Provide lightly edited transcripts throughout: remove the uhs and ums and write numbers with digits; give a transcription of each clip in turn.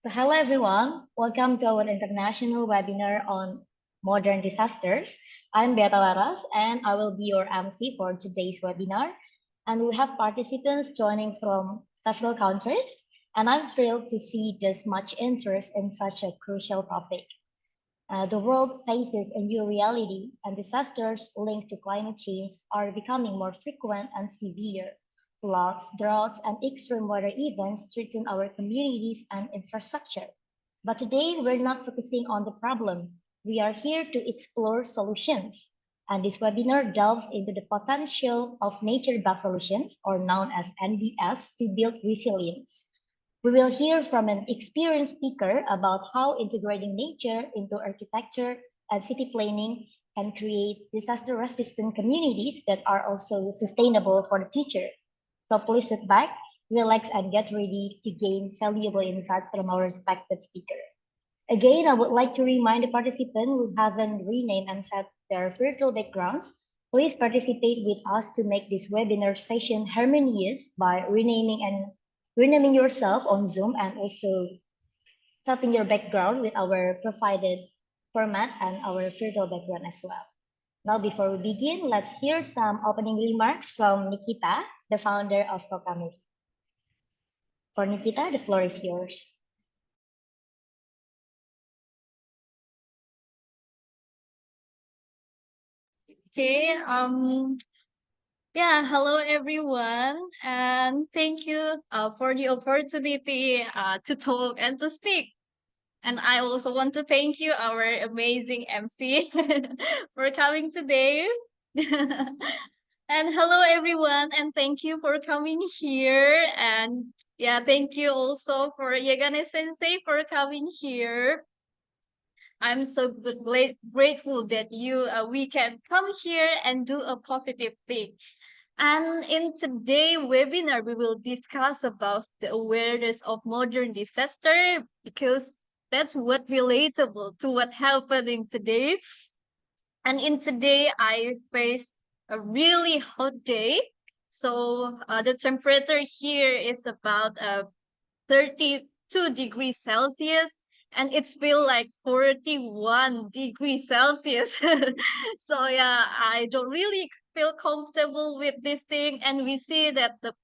Hello everyone, welcome to our international webinar on modern disasters. I'm Beata Laras and I will be your MC for today's webinar. And we have participants joining from several countries and I'm thrilled to see this much interest in such a crucial topic. The world faces a new reality and disasters linked to climate change are becoming more frequent and severe. Floods, droughts, and extreme weather events threaten our communities and infrastructure. But today, we're not focusing on the problem. We are here to explore solutions. And this webinar delves into the potential of nature-based solutions, or known as NBS, to build resilience. We will hear from an experienced speaker about how integrating nature into architecture and city planning can create disaster-resistant communities that are also sustainable for the future. So please sit back, relax, and get ready to gain valuable insights from our respected speaker. Again, I would like to remind the participants who haven't renamed and set their virtual backgrounds, please participate with us to make this webinar session harmonious by renaming yourself on Zoom and also setting your background with our provided format and our virtual background as well. Now, before we begin, let's hear some opening remarks from Nikita, the founder of Kokamuri. For Nikita, the floor is yours. Okay, yeah, hello everyone, and thank you for the opportunity to talk and to speak. And I also want to thank you, our amazing MC, for coming today. And hello everyone, and thank you for coming here. And yeah, thank you also for Yegane Sensei for coming here. I'm so grateful that we can come here and do a positive thing. And in today's webinar, we will discuss about the awareness of modern disaster because that's what relatable to what happening today. And in today, I face a really hot day. So the temperature here is about 32 degrees Celsius, and it's feel like 41 degrees Celsius. So yeah, I don't really feel comfortable with this thing, and we see that the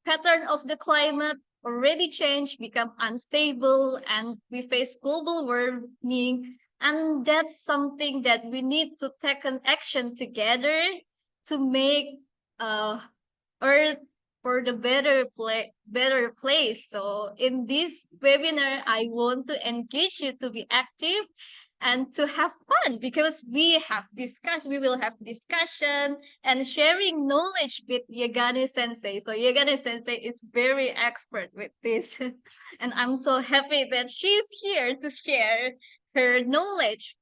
pattern of the climate already changed, become unstable, and we face global warming, and that's something that we need to take an action together to make uh Earth for the better place. So in this webinar, I want to engage you to be active and to have fun because we will have discussion and sharing knowledge with Yegane Sensei. So Yegane Sensei is very expert with this. And I'm so happy that she's here to share her knowledge.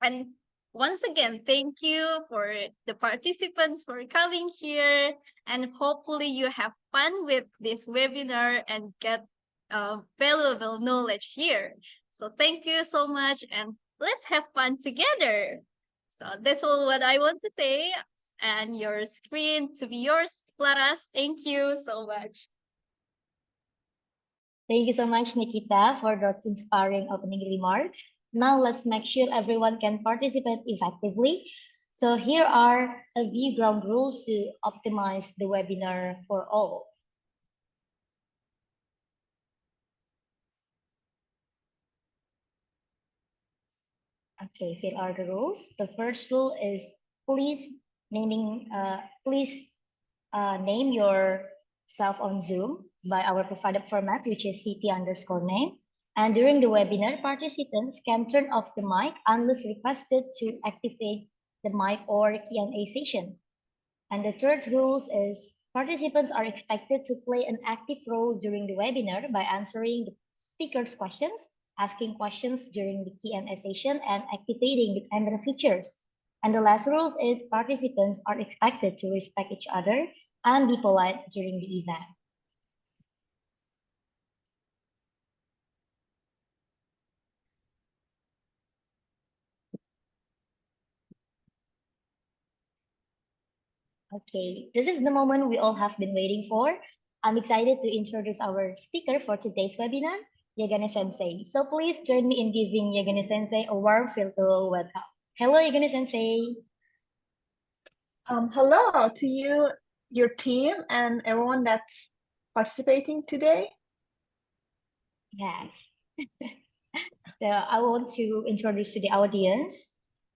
And once again, thank you for the participants for coming here. And hopefully you have fun with this webinar and get valuable knowledge here. So thank you so much and let's have fun together. So that's all what I want to say. And your screen to be yours, Claras. Thank you so much. Thank you so much, Nikita, for those inspiring opening remarks. Now let's make sure everyone can participate effectively. So here are a few ground rules to optimize the webinar for all. Okay, here are the rules. The first rule is please name yourself on Zoom by our provided format, which is CT_name. And during the webinar, participants can turn off the mic unless requested to activate the mic or Q&A session. And the third rule is participants are expected to play an active role during the webinar by answering the speaker's questions, asking questions during the Q&A session, and activating the camera features. And the last rule is participants are expected to respect each other and be polite during the event. Okay, this is the moment we all have been waiting for. I'm excited to introduce our speaker for today's webinar. Yegane Sensei. So please join me in giving Yegane Sensei a warm virtual welcome. Hello, Yegane Sensei. Hello to you, your team, and everyone that's participating today. Yes. So I want to introduce to the audience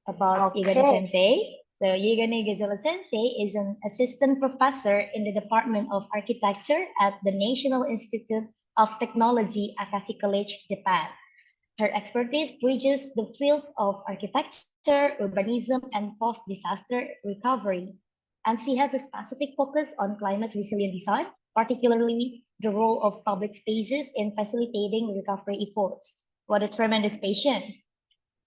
about Yegane Okay. Sensei. So Yegane Gisela Sensei is an assistant professor in the Department of Architecture at the National Institute of Technology, Akashi College, Japan. Her expertise bridges the fields of architecture, urbanism, and post-disaster recovery. And she has a specific focus on climate resilient design, particularly the role of public spaces in facilitating recovery efforts. What a tremendous patient.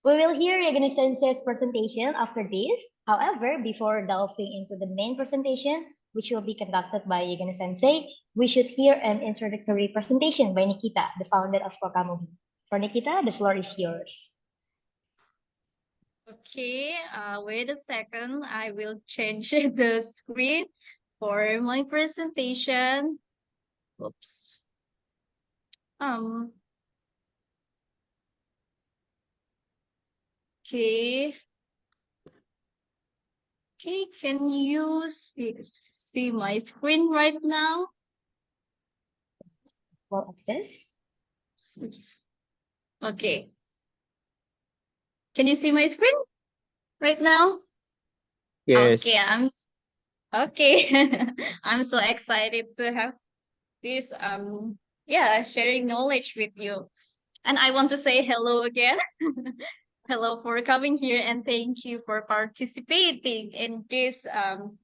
We will hear Yagani Sensei's presentation after this. However, before delving into the main presentation, which will be conducted by Yagani Sensei, we should hear an introductory presentation by Nikita, the founder of Kokamobi. For Nikita, the floor is yours. Okay, wait a second. I will change the screen for my presentation. Oops. Um, okay. Okay, can you see my screen right now? Well, access. Oops. Okay. Can you see my screen right now? Okay, Yes. okay. I'm so excited to have this sharing knowledge with you. And I want to say hello again. Hello for coming here and thank you for participating in this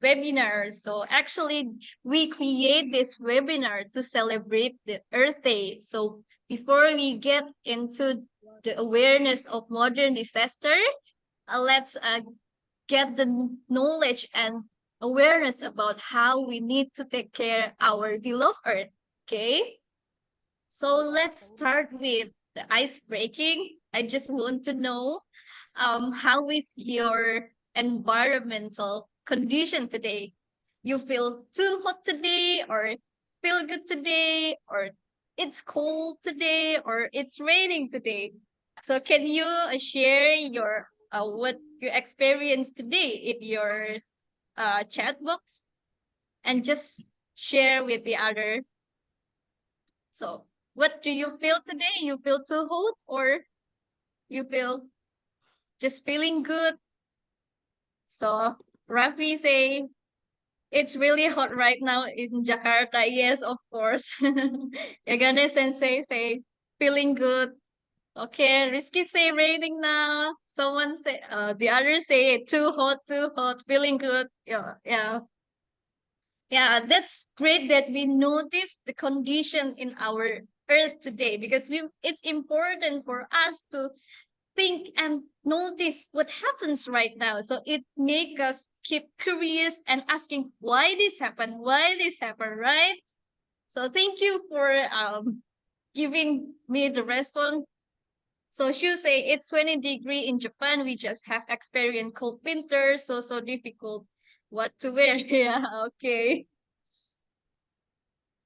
webinar. So actually we create this webinar to celebrate the Earth Day. So before we get into the awareness of modern disaster, let's get the knowledge and awareness about how we need to take care our beloved Earth. Okay, so let's start with the ice breaking. I just want to know how is your environmental condition today? You feel too hot today, or feel good today, or it's cold today, or it's raining today? So can you share your what you experienced today in your chat box and just share with the other? So what do you feel today? You feel too hot or you feel just feeling good? So Rafi say it's really hot right now in Jakarta. Yes, of course. Yagane Sensei say feeling good. Okay, Risky say raining now. Someone say the others say too hot, feeling good. Yeah, yeah. Yeah, that's great that we notice the condition in our earth today because it's important for us to think and notice what happens right now. So it make us keep curious and asking why this happened, right? So thank you for giving me the response. So she say it's 20-degree in Japan. We just have experienced cold winter, so difficult what to wear. Yeah, okay.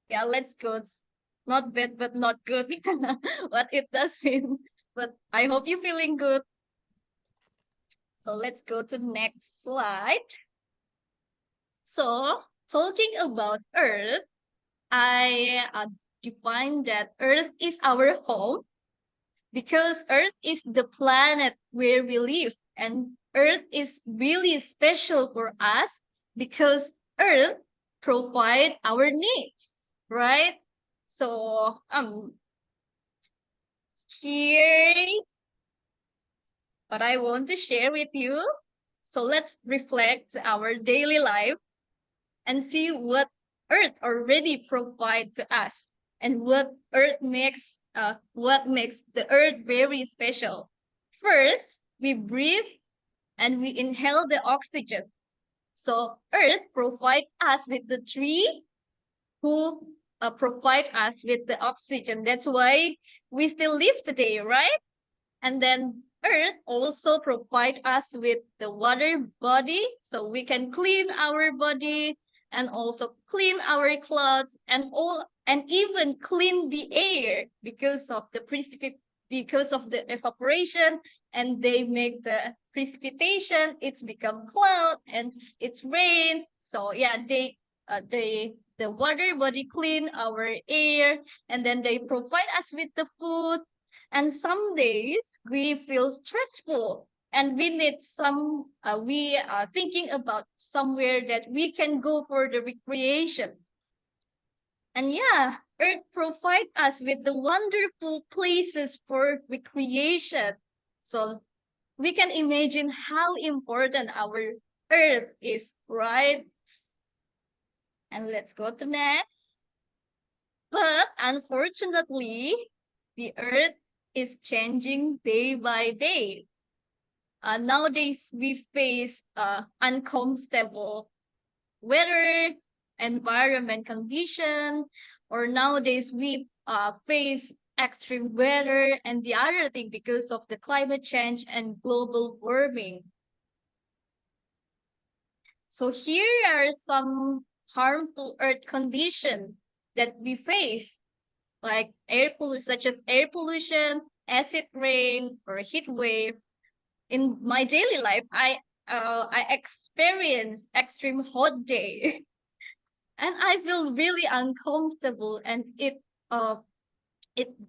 Yeah, let's go. It's not bad, but not good. What it does mean. But I hope you're feeling good. So let's go to next slide. So talking about Earth, I define that Earth is our home because Earth is the planet where we live, and Earth is really special for us because Earth provide our needs, right? So here what I want to share with you. So let's reflect our daily life and see what Earth already provide to us and what makes the Earth very special. First, we breathe and we inhale the oxygen. So Earth provide us with the tree who provide us with the oxygen. That's why we still live today, right? And then Earth also provide us with the water body so we can clean our body and also clean our clothes, and even clean the air because of the evaporation, and they make the precipitation, it's become cloud and it's rain. So yeah, the water body clean our air, and then they provide us with the food. And some days we feel stressful, and we are thinking about somewhere that we can go for the recreation. And yeah, Earth provide us with the wonderful places for recreation. So we can imagine how important our Earth is, right? And let's go to next. But unfortunately, the Earth is changing day by day. Nowadays, we face uncomfortable weather, environment condition, or nowadays we face extreme weather and the other thing because of the climate change and global warming. So here are some harmful earth conditions that we face, like such as air pollution, acid rain, or heat wave. In my daily life, I experience extreme hot day, and I feel really uncomfortable, and it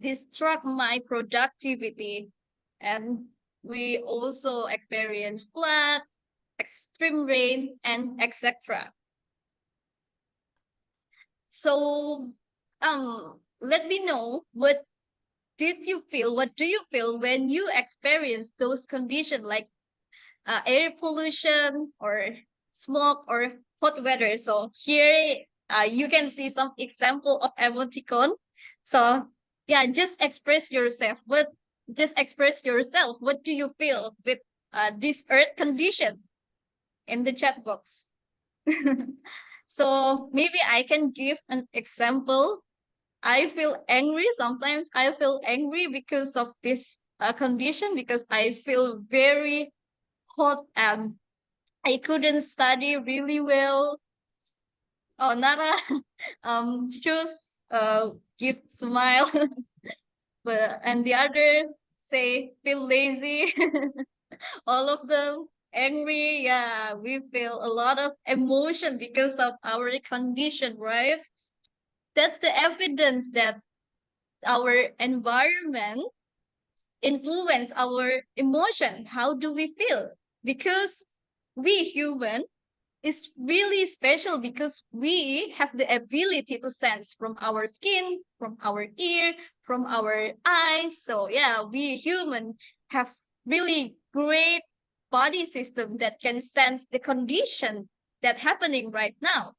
distract my productivity. And we also experience flood, extreme rain, and etc. So let me know, what do you feel when you experience those conditions, like air pollution or smoke or hot weather? So here you can see some example of emoticon. So yeah, just express yourself. What do you feel with this earth condition in the chat box? So maybe I can give an example. I feel angry. Sometimes I feel angry because of this condition, because I feel very hot and I couldn't study really well. Oh, Nara, choose give smile, but and the other say feel lazy. All of them angry. Yeah, we feel a lot of emotion because of our condition, right? That's the evidence that our environment influence our emotion. How do we feel? Because we human is really special, because we have the ability to sense from our skin, from our ear, from our eyes. So yeah, we human have really great body system that can sense the condition that happening right now.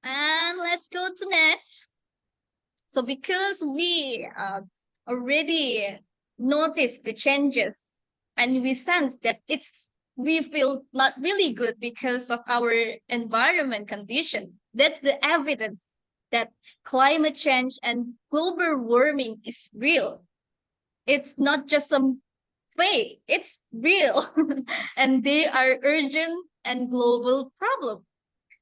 And let's go to next. So because we already notice the changes, and we sense that we feel not really good because of our environment condition, that's the evidence that climate change and global warming is real. It's not just some fake, it's real. And they are urgent and global problem.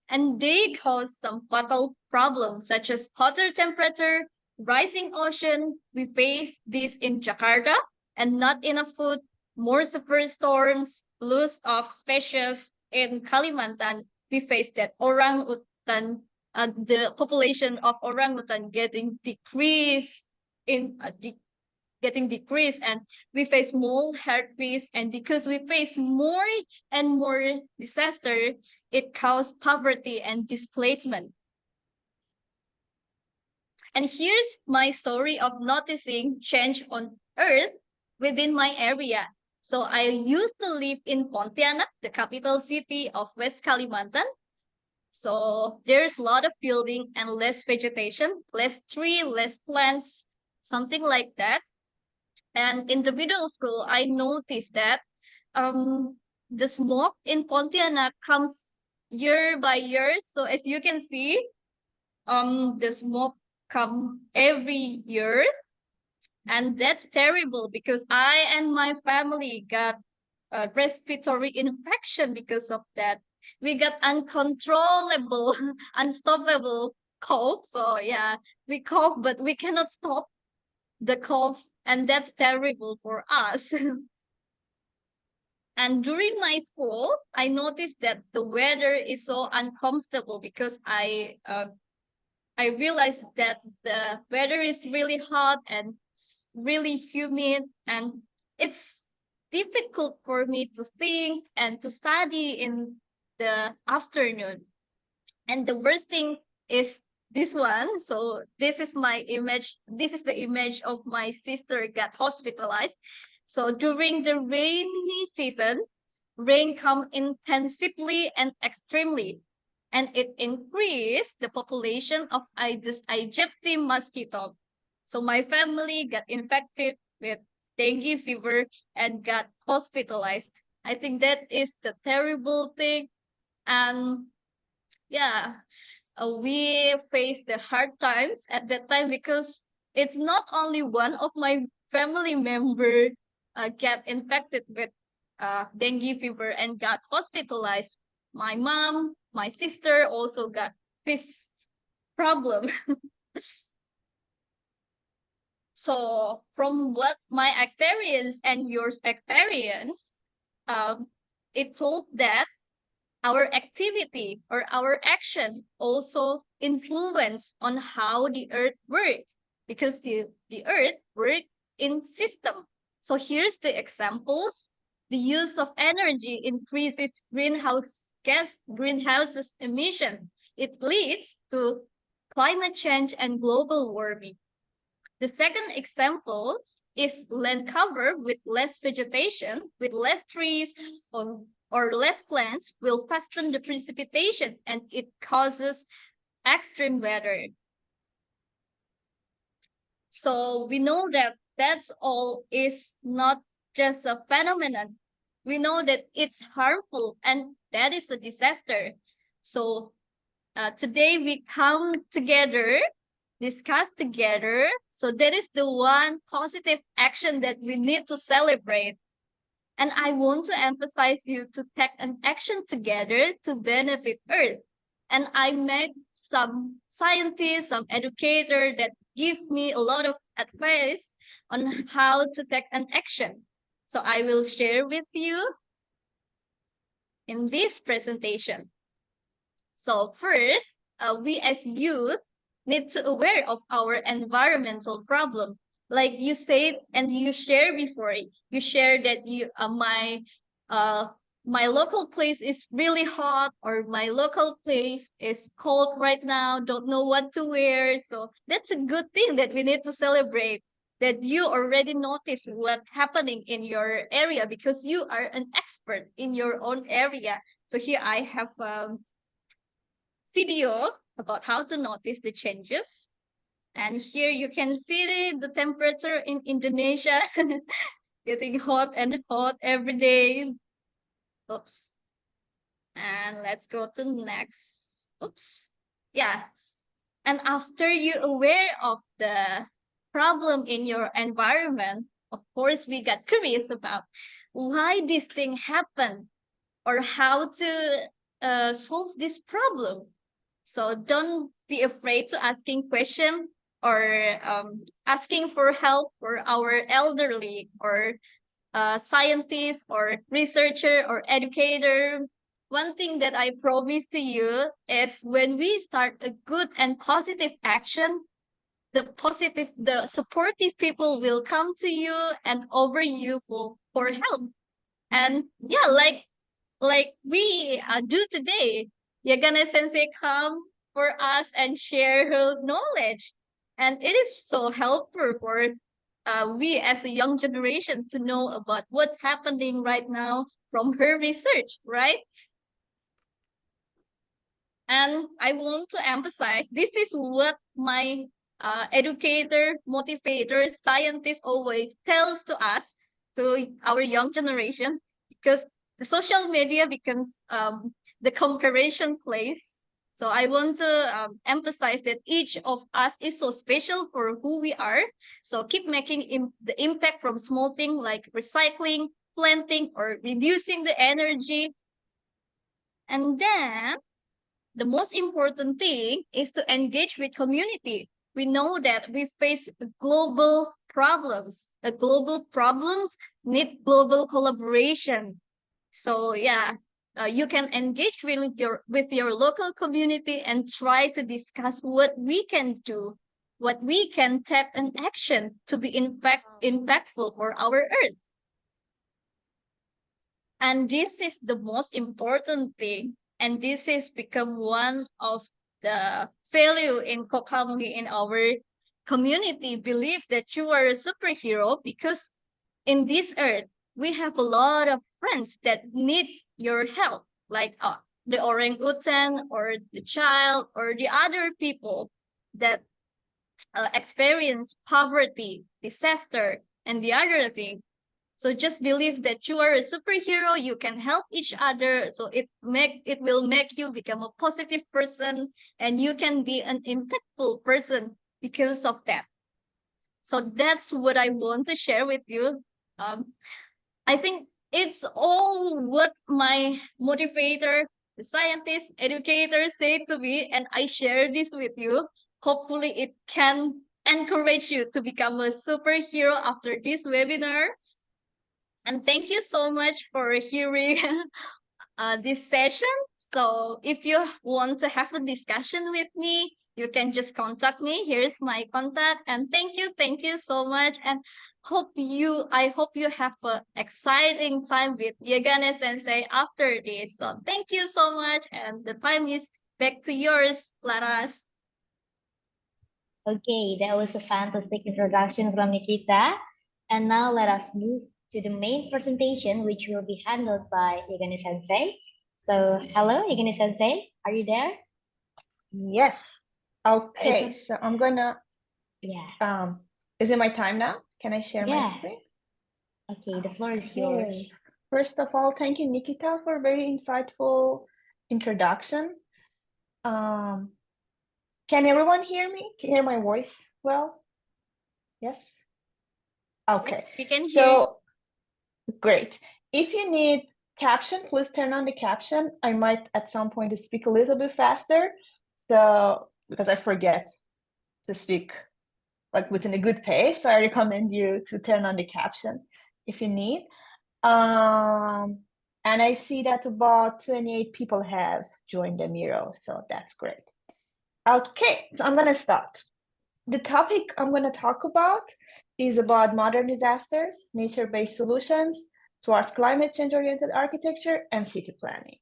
And they cause some fatal problems such as hotter temperature, rising ocean. We face this in Jakarta, and not enough food, more severe storms, loss of species. In Kalimantan, we face that orangutan, the population of orangutan getting decreased, and we face more herpes. And because we face more and more disaster, it caused poverty and displacement. And here's my story of noticing change on earth within my area. So I used to live in Pontianak, the capital city of West Kalimantan. So there's a lot of building and less vegetation, less tree, less plants, something like that. And in the middle school, I noticed that the smoke in Pontianak comes year by year. So as you can see, the smoke come every year, and that's terrible because I and my family got a respiratory infection because of that. we got uncontrollable, unstoppable cough. So yeah, we cough, but we cannot stop the cough, and that's terrible for us. And during my school, I noticed that the weather is so uncomfortable because I realized that the weather is really hot and really humid, and it's difficult for me to think and to study in the afternoon. And the worst thing is this one. So this is my image. This is the image of my sister got hospitalized. So during the rainy season, rain come intensively and extremely, and it increased the population of Aedes aegypti mosquito. So my family got infected with dengue fever and got hospitalized. I think that is the terrible thing. And yeah, we faced the hard times at that time because it's not only one of my family member get infected with dengue fever and got hospitalized. My mom, my sister also got this problem. So from what my experience and yours experience, um, it told that our activity or our action also influence on how the earth works, because the earth work in system. So here's the examples. The use of energy increases greenhouses emission. It leads to climate change and global warming. The second example is land cover with less vegetation, with less trees or less plants will fasten the precipitation, and it causes extreme weather. So we know that that's all is not just a phenomenon. We know that it's harmful and that is a disaster. So today we come together, discuss together. So that is the one positive action that we need to celebrate. And I want to emphasize you to take an action together to benefit Earth. And I met some scientists, some educator that give me a lot of advice on how to take an action. So I will share with you in this presentation. So first, we as youth need to aware of our environmental problem. Like you said, and you share before, you share that uh my local place is really hot, or my local place is cold right now, don't know what to wear. So that's a good thing that we need to celebrate, that you already notice what's happening in your area because you are an expert in your own area. So here I have video about how to notice the changes. And here you can see the temperature in Indonesia getting hot and hot every day. Oops. And let's go to next. Oops. Yeah. And after you aware of the problem in your environment, of course, we got curious about why this thing happened or how to solve this problem. So don't be afraid to asking question or asking for help for our elderly or scientist or researcher or educator. One thing that I promise to you is when we start a good and positive action, the supportive people will come to you and offer you for help. And yeah, like we do today. Yegane Sensei come for us and share her knowledge. And it is so helpful for we as a young generation to know about what's happening right now from her research, right? And I want to emphasize this is what my educator, motivator, scientist always tells to us, to our young generation, because the social media becomes the comparison place. So I want to emphasize that each of us is so special for who we are. So keep making the impact from small things like recycling, planting, or reducing the energy. And then the most important thing is to engage with community. We know that we face global problems. The global problems need global collaboration. So yeah, you can engage with your local community and try to discuss what we can do, what we can tap in action to be impactful for our Earth. And this is the most important thing. And this has become one of the value in Kokamgi in our community. Believe that you are a superhero because in this earth, we have a lot of friends that need your help, like the orangutan or the child or the other people that experience poverty, disaster, and the other thing. So just believe that you are a superhero, you can help each other. So it will make you become a positive person and you can be an impactful person because of that. So that's what I want to share with you. Um, I think it's all what my motivator, the scientist, educator say to me, and I share this with you. Hopefully it can encourage you to become a superhero after this webinar. And thank you so much for hearing this session. So if you want to have a discussion with me, you can just contact me. Here's my contact. And thank you so much. And I hope you have an exciting time with Yegane Sensei after this. So thank you so much. And the time is back to yours, Laras. Okay, that was a fantastic introduction from Nikita. And now let us move to the main presentation, which will be handled by Yegane Sensei. So, hello, Yegane Sensei, are you there? Yes. Okay, It's so I'm gonna, yeah, is it my time now? Can I share my yeah. screen? Okay, the floor is Okay. yours. First of all, thank you, Nikita, for a very insightful introduction. Can everyone hear me? Can you hear my voice well? Yes? Okay. Yes, we can hear. So, great. If you need caption, please turn on the caption. I might at some point speak a little bit faster. So, because I forget to speak like within a good pace, so I recommend you to turn on the caption if you need. And I see that about 28 people have joined the Miro, so that's great. Okay, so I'm gonna start. The topic I'm gonna talk about is about modern disasters, nature-based solutions towards climate change-oriented architecture and city planning.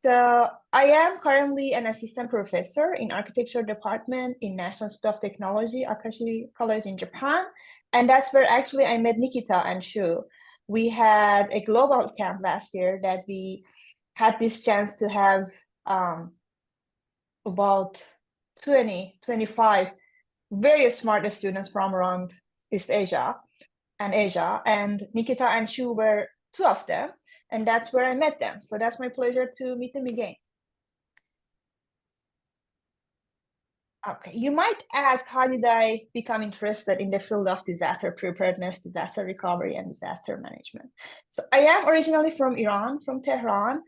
So I am currently an assistant professor in architecture department in National Institute of Technology, Akashi College in Japan. And that's where actually I met Nikita and Shu. We had a global camp last year that we had this chance to have about 20, 25 very smart students from around East Asia and Asia. And Nikita and Shu were two of them. And that's where I met them. So that's my pleasure to meet them again. Okay, you might ask, how did I become interested in the field of disaster preparedness, disaster recovery, and disaster management? So I am originally from Iran, from Tehran.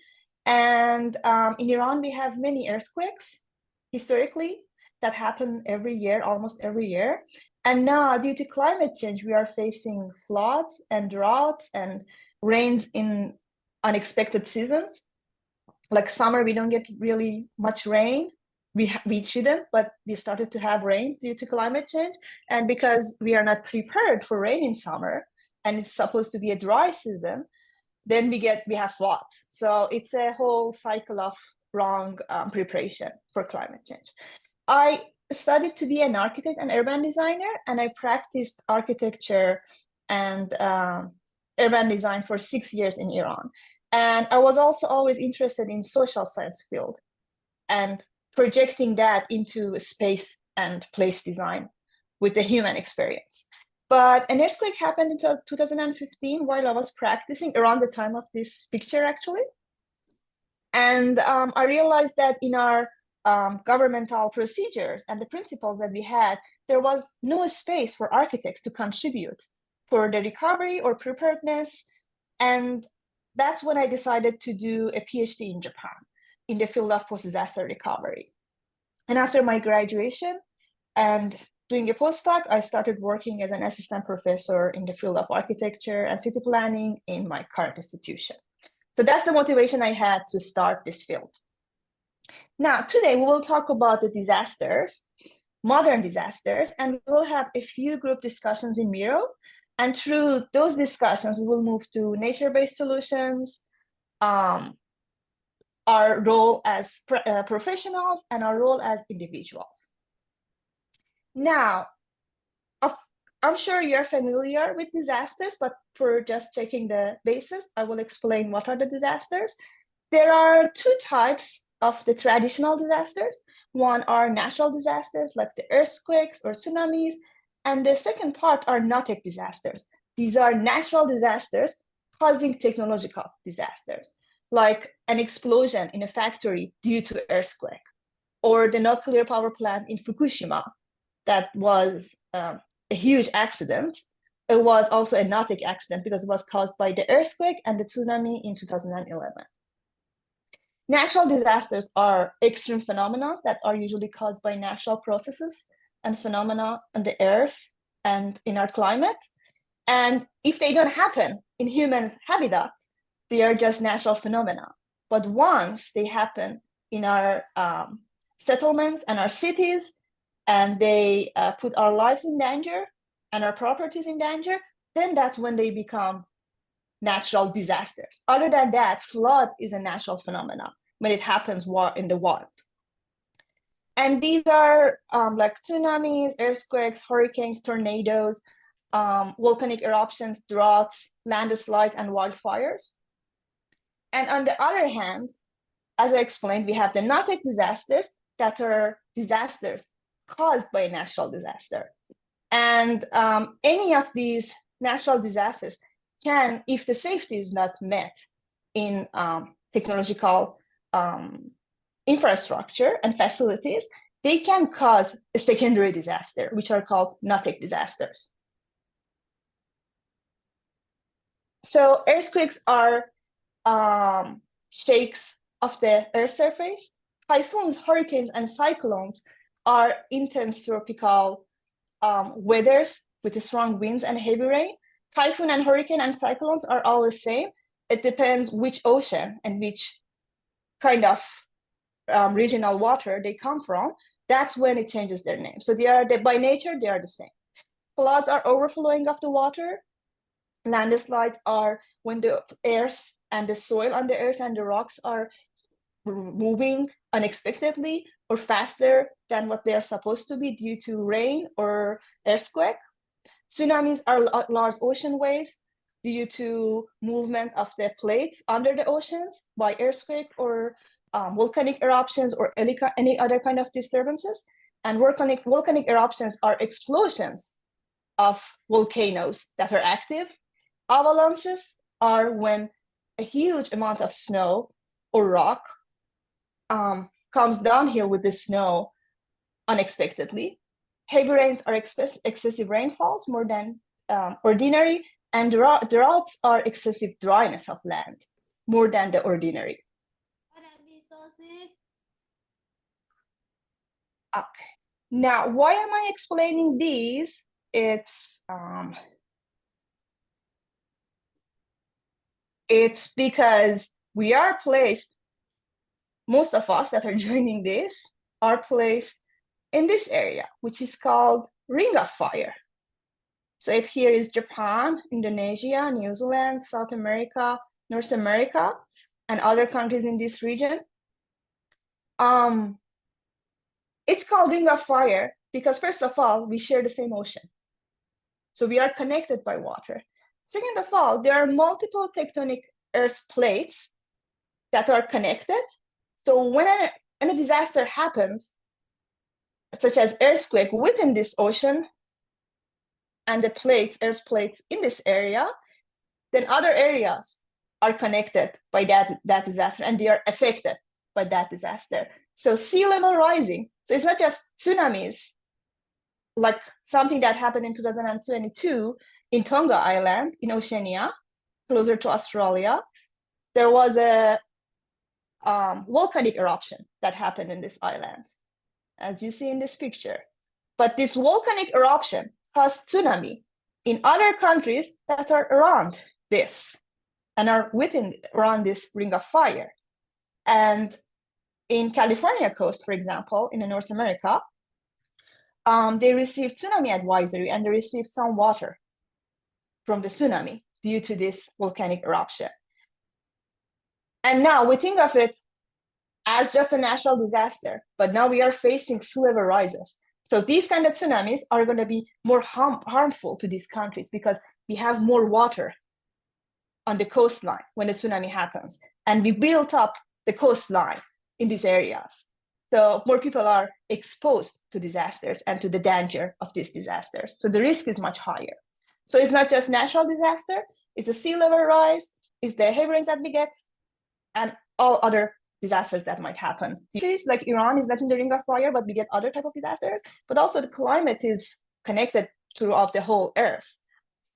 And in Iran, we have many earthquakes historically that happen every year, almost every year. And now, due to climate change, we are facing floods and droughts and rains in unexpected seasons. Like summer, we don't get really much rain. We shouldn't, but we started to have rain due to climate change. And because we are not prepared for rain in summer, and it's supposed to be a dry season, then we have floods. So it's a whole cycle of wrong preparation for climate change. I studied to be an architect and urban designer, and I practiced architecture and urban design for 6 years in Iran. And I was also always interested in social science field and projecting that into space and place design with the human experience. But an earthquake happened in 2015 while I was practicing, around the time of this picture, actually. And I realized that in our governmental procedures and the principles that we had, there was no space for architects to contribute for the recovery or preparedness. And that's when I decided to do a PhD in Japan. in the field of post-disaster recovery. And after my graduation and doing a postdoc, I started working as an assistant professor in the field of architecture and city planning in my current institution. So that's the motivation I had to start this field. Now, today we will talk about the disasters, modern disasters, and we will have a few group discussions in Miro. And through those discussions, we will move to nature-based solutions, our role as professionals, and our role as individuals. Now, I'm sure you're familiar with disasters, but for just checking the basis, I will explain what are the disasters. There are two types of the traditional disasters. One are natural disasters like the earthquakes or tsunamis, and the second part are nautic disasters. These are natural disasters causing technological disasters, like an explosion in a factory due to earthquake, or the nuclear power plant in Fukushima that was a huge accident. It was also a nautic accident because it was caused by the earthquake and the tsunami in 2011. Natural disasters are extreme phenomena that are usually caused by natural processes and phenomena on the earth and in our climate. And if they don't happen in humans' habitats, they are just natural phenomena. But once they happen in our settlements and our cities, and they put our lives in danger and our properties in danger, then that's when they become natural disasters. Other than that, flood is a natural phenomenon when it happens in the wild. And these are like tsunamis, earthquakes, hurricanes, tornadoes, volcanic eruptions, droughts, landslides, and wildfires. And on the other hand, as I explained, we have the nautic disasters that are disasters caused by a natural disaster. And any of these natural disasters can, if the safety is not met in technological infrastructure and facilities, they can cause a secondary disaster, which are called nautic disasters. So earthquakes are shakes of the Earth's surface. Typhoons, hurricanes, and cyclones are intense tropical weathers with strong winds and heavy rain. Typhoon and hurricane and cyclones are all the same. It depends which ocean and which kind of regional water they come from. That's when it changes their name. So by nature, they are the same. Floods are overflowing of the water. Landslides are when the earth and the soil on the earth and the rocks are moving unexpectedly or faster than what they are supposed to be due to rain or earthquake. Tsunamis are large ocean waves due to movement of the plates under the oceans by earthquake or volcanic eruptions or any other kind of disturbances. And volcanic eruptions are explosions of volcanoes that are active. Avalanches are when a huge amount of snow or rock comes downhill with the snow unexpectedly. Heavy rains are excessive rainfalls, more than ordinary, and droughts are excessive dryness of land, more than the ordinary. Okay. Now, why am I explaining these? It's because we are placed, most of us that are joining this are placed in this area, which is called Ring of Fire. So if here is Japan, Indonesia, New Zealand, South America, North America, and other countries in this region, it's called Ring of Fire because first of all, we share the same ocean. So we are connected by water. Second of all, there are multiple tectonic earth plates that are connected. So when a disaster happens, such as earthquake within this ocean and the earth plates in this area, then other areas are connected by that disaster and they are affected by that disaster. So sea level rising, so it's not just tsunamis, like something that happened in 2022 in Tonga Island in Oceania, closer to Australia. There was a volcanic eruption that happened in this island, as you see in this picture. But this volcanic eruption caused tsunami in other countries that are around this and are around this ring of fire. And in California coast, for example, in North America, they received tsunami advisory and they received some water from the tsunami due to this volcanic eruption. And now we think of it as just a natural disaster, but now we are facing sea level rises. So these kind of tsunamis are going to be more harmful to these countries because we have more water on the coastline when the tsunami happens. And we built up the coastline in these areas. So more people are exposed to disasters and to the danger of these disasters. So the risk is much higher. So it's not just natural disaster, it's a sea level rise, it's the heavy rains that we get, and all other disasters that might happen. Countries like Iran is not in the ring of fire, but we get other type of disasters. But also the climate is connected throughout the whole Earth.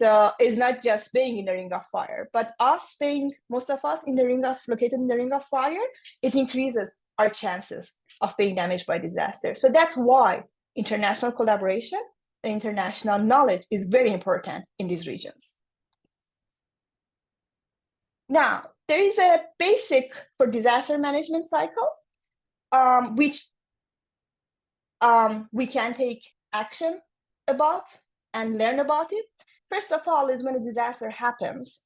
So it's not just being in the ring of fire, but us being, most of us located in the ring of fire, it increases our chances of being damaged by disaster. So that's why international collaboration and international knowledge is very important in these regions. Now, there is a basic for disaster management cycle, which we can take action about and learn about it. First of all is when a disaster happens,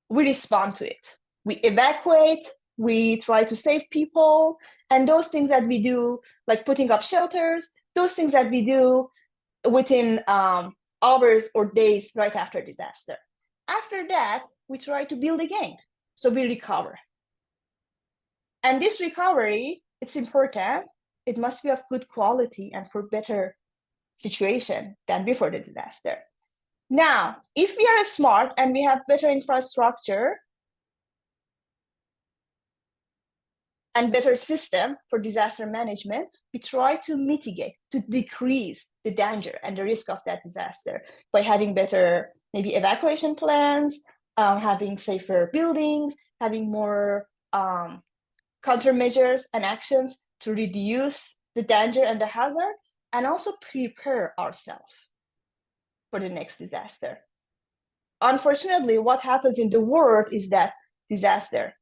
we respond to it. We evacuate, we try to save people, and those things that we do, like putting up shelters, those things that we do within hours or days right after disaster. After that, we try to build again. So we recover. And this recovery, it's important. It must be of good quality and for better situation than before the disaster. Now, if we are smart and we have better infrastructure and better system for disaster management, we try to mitigate, to decrease the danger and the risk of that disaster by having better maybe evacuation plans, having safer buildings, having more countermeasures and actions to reduce the danger and the hazard, and also prepare ourselves for the next disaster. Unfortunately, what happens in the world is that disaster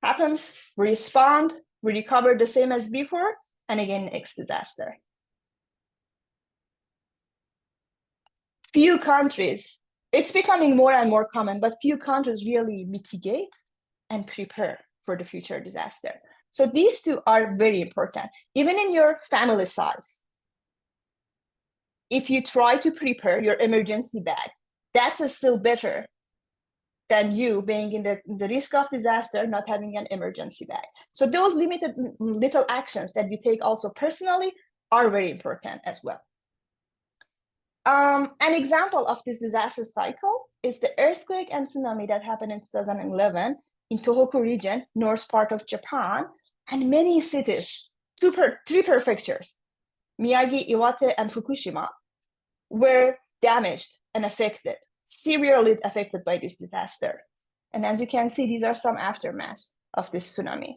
happens, we respond, we recover the same as before, and again, next disaster. Few countries, it's becoming more and more common, but few countries really mitigate and prepare for the future disaster. So these two are very important. Even in your family size, if you try to prepare your emergency bag, that's still better than you being in the risk of disaster, not having an emergency bag. So those limited little actions that you take also personally are very important as well. An example of this disaster cycle is the earthquake and tsunami that happened in 2011 in Tohoku region, north part of Japan, and many cities, three prefectures, Miyagi, Iwate, and Fukushima, were damaged and affected, severely affected by this disaster. And as you can see, these are some aftermaths of this tsunami.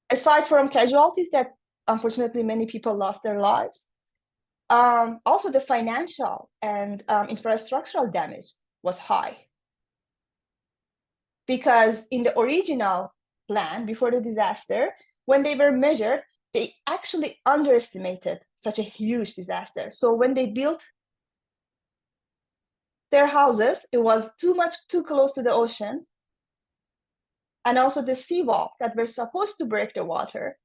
Aside from casualties that unfortunately many people lost their lives, also the financial and infrastructural damage was high. Because in the original plan before the disaster, when they were measured, they actually underestimated such a huge disaster. So when they built their houses, it was too close to the ocean. And also the seawall that were supposed to break the water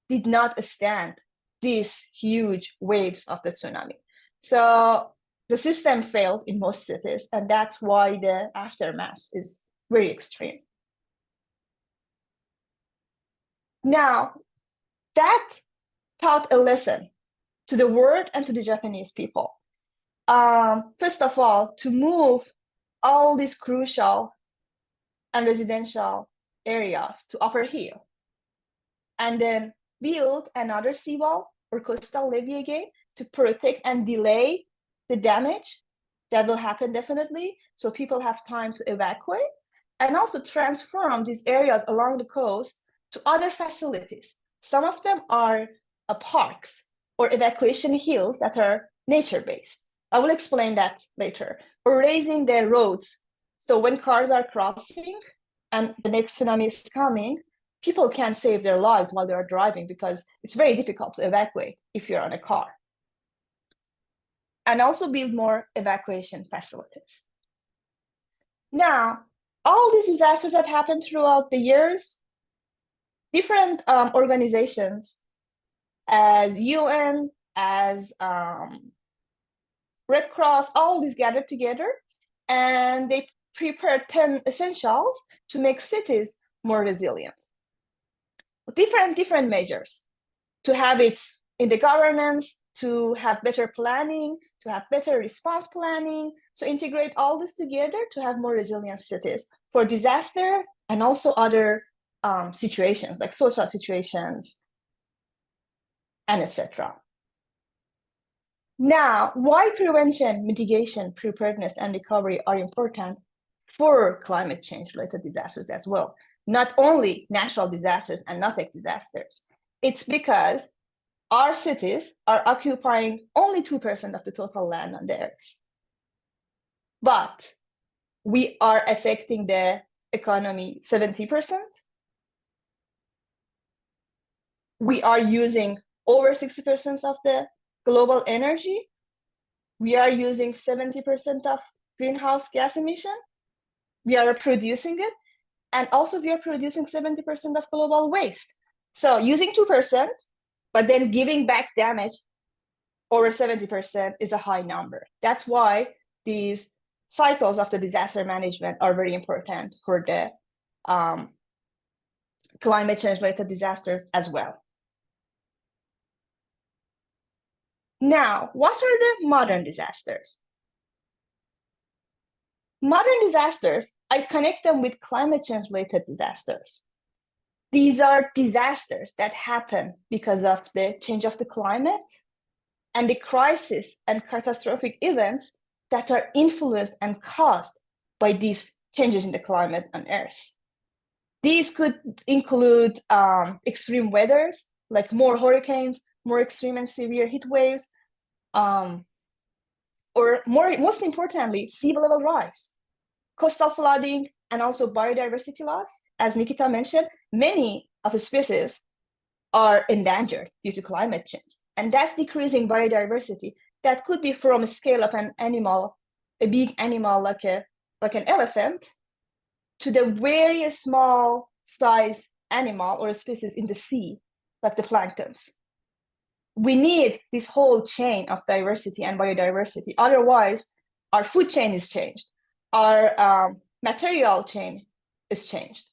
did not stand these huge waves of the tsunami. So the system failed in most cities, and that's why the aftermath is very extreme. Now, that taught a lesson to the world and to the Japanese people. First of all, to move all these crucial and residential areas to Upper Hill, and then build another seawall or coastal levee again to protect and delay the damage that will happen definitely, so people have time to evacuate, and also transform these areas along the coast to other facilities. Some of them are parks or evacuation hills that are nature-based. I will explain that later. Or raising the roads. So when cars are crossing and the next tsunami is coming, people can save their lives while they are driving because it's very difficult to evacuate if you're on a car. And also build more evacuation facilities. Now, all these disasters that happened throughout the years, different organizations as UN, as Red Cross, all these gathered together, and they prepared 10 essentials to make cities more resilient. Different measures to have it in the governance, to have better planning, to have better response planning, so integrate all this together to have more resilient cities for disaster and also other situations like social situations and etc. Now, why prevention, mitigation, preparedness, and recovery are important for climate change related disasters as well? Not only natural disasters and not disasters. It's because our cities are occupying only 2% of the total land on the earth. But we are affecting the economy 70%. We are using over 60% of the global energy. We are using 70% of greenhouse gas emission. We are producing it. And also we are producing 70% of global waste. So using 2%, but then giving back damage over 70% is a high number. That's why these cycles of the disaster management are very important for the climate change related disasters as well. Now, what are the modern disasters? Modern disasters, I connect them with climate change related disasters. These are disasters that happen because of the change of the climate and the crisis and catastrophic events that are influenced and caused by these changes in the climate on Earth. These could include extreme weathers, like more hurricanes, more extreme and severe heat waves, or most importantly, sea level rise, coastal flooding, and also biodiversity loss. As Nikita mentioned, many of the species are endangered due to climate change. And that's decreasing biodiversity. That could be from a scale of an animal, a big animal like an elephant, to the very small size animal or a species in the sea, like the planktons. We need this whole chain of diversity and biodiversity. Otherwise, our food chain is changed. Our material chain is changed.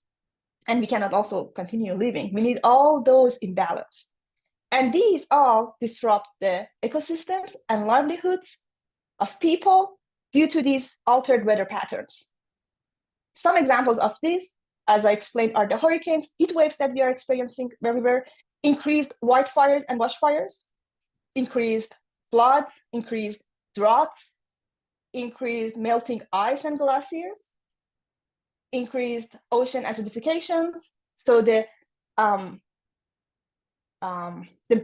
And we cannot also continue living. We need all those in balance. And these all disrupt the ecosystems and livelihoods of people due to these altered weather patterns. Some examples of this, as I explained, are the hurricanes, heat waves that we are experiencing everywhere, increased wildfires and bushfires, increased floods, increased droughts, increased melting ice and glaciers, increased ocean acidifications. So the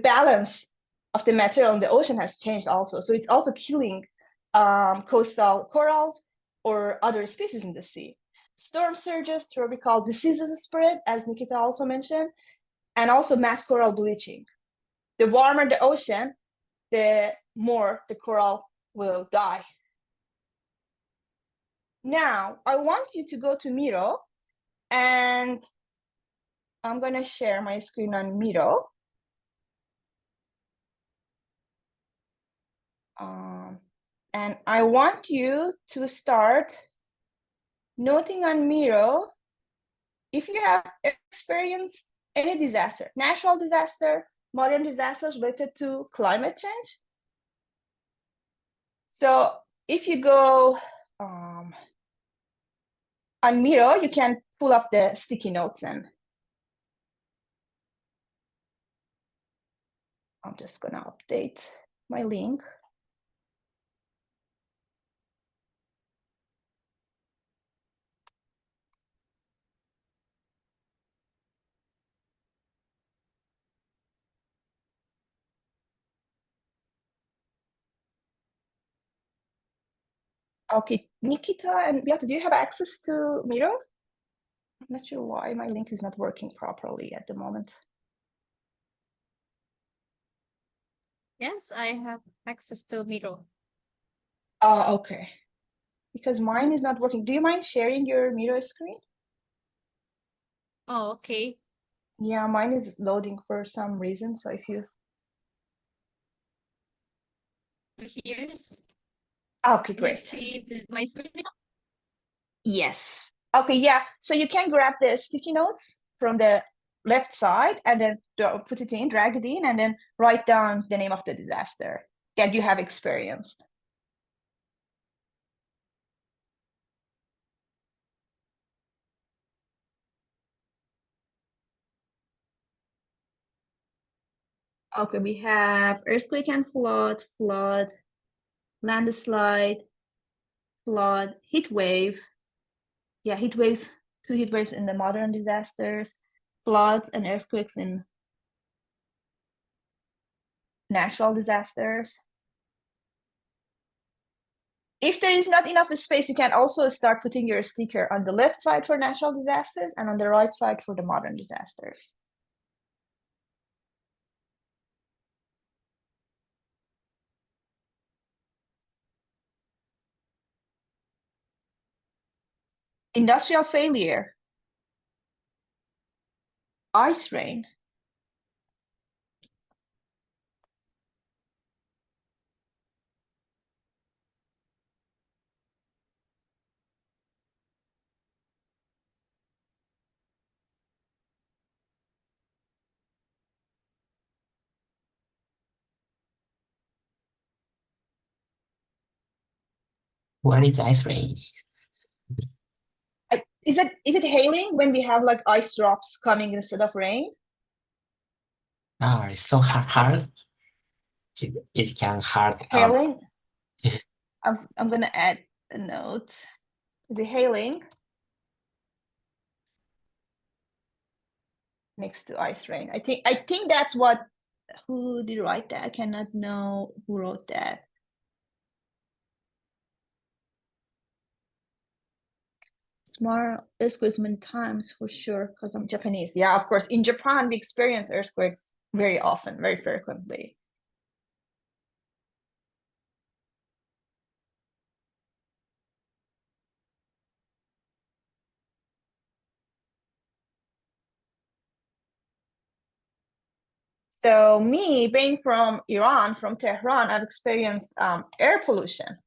balance of the material in the ocean has changed also. So it's also killing coastal corals or other species in the sea. Storm surges, tropical diseases spread, as Nikita also mentioned, and also mass coral bleaching. The warmer the ocean, the more the coral will die. Now, I want you to go to Miro, and I'm going to share my screen on Miro. And I want you to start noting on Miro if you have experienced any disaster, natural disaster, modern disasters related to climate change. So if you go on Miro, you can pull up the sticky notes, and I'm just gonna update my link. Okay, Nikita and Beata, do you have access to Miro? I'm not sure why my link is not working properly at the moment. Yes, I have access to Miro. Oh, okay. Because mine is not working. Do you mind sharing your Miro screen? Oh, okay. Yeah, mine is loading for some reason. So if you... Here's Okay, you great. see my screen. Yes. Okay, yeah. So you can grab the sticky notes from the left side and then put it in, drag it in, and then write down the name of the disaster that you have experienced. Okay, we have earthquake and flood, landslide, flood, heat wave. Yeah, heat waves, 2 heat waves in the modern disasters, floods and earthquakes in natural disasters. If there is not enough space, you can also start putting your sticker on the left side for natural disasters and on the right side for the modern disasters. Industrial failure, ice rain, What is ice rain? is it hailing when we have like ice drops coming instead of rain? Oh, it's so hard. It can hurt. Hailing? I'm gonna add a note. Is it hailing next to ice rain? I think that's what... Who did write that? I cannot know who wrote that. Small earthquakes many times for sure, because I'm Japanese. Yeah, of course. In Japan, we experience earthquakes very often, very frequently. So me, being from Iran, from Tehran, I've experienced air pollution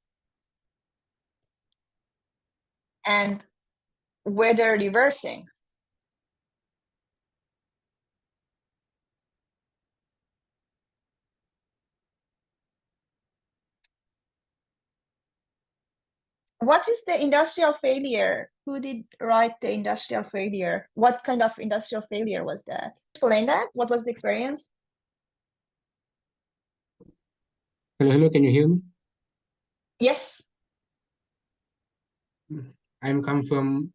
and weather reversing. What is the industrial failure? Who did write the industrial failure? What kind of industrial failure was that? Explain that. What was the experience? Hello, can you hear me? Yes. I'm come from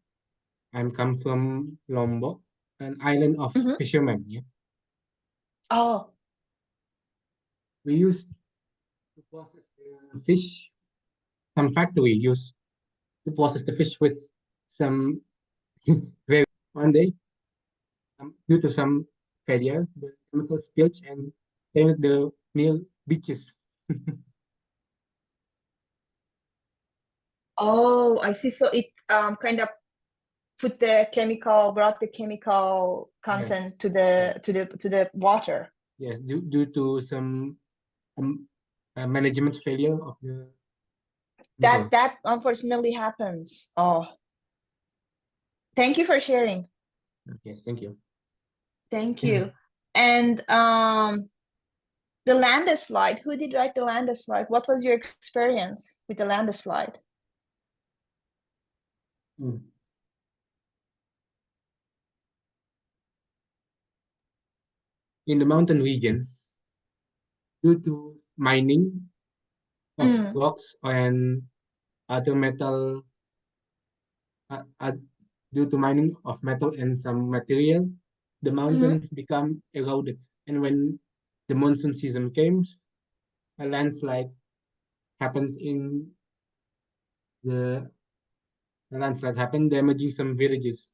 Lombok, an island of Mhm. fishermen. Yeah, Oh, we used to process the fish. Some factory used to process the fish with some very one day due to some failure, the chemical spilled and tainted the near beaches. oh, I see. So it kind of brought the chemical content to the water. Yes, due to some management failure of the vessel. That unfortunately happens. Oh, thank you for sharing. Yes, thank you. Thank you. And the landslide, who did write the landslide? What was your experience with the landslide? Mm. In the mountain regions, due to mining of rocks and other metal, due to mining of metal and some material, the mountains become eroded. And when the monsoon season comes, a landslide happens in the landslide happened, damaging some villages.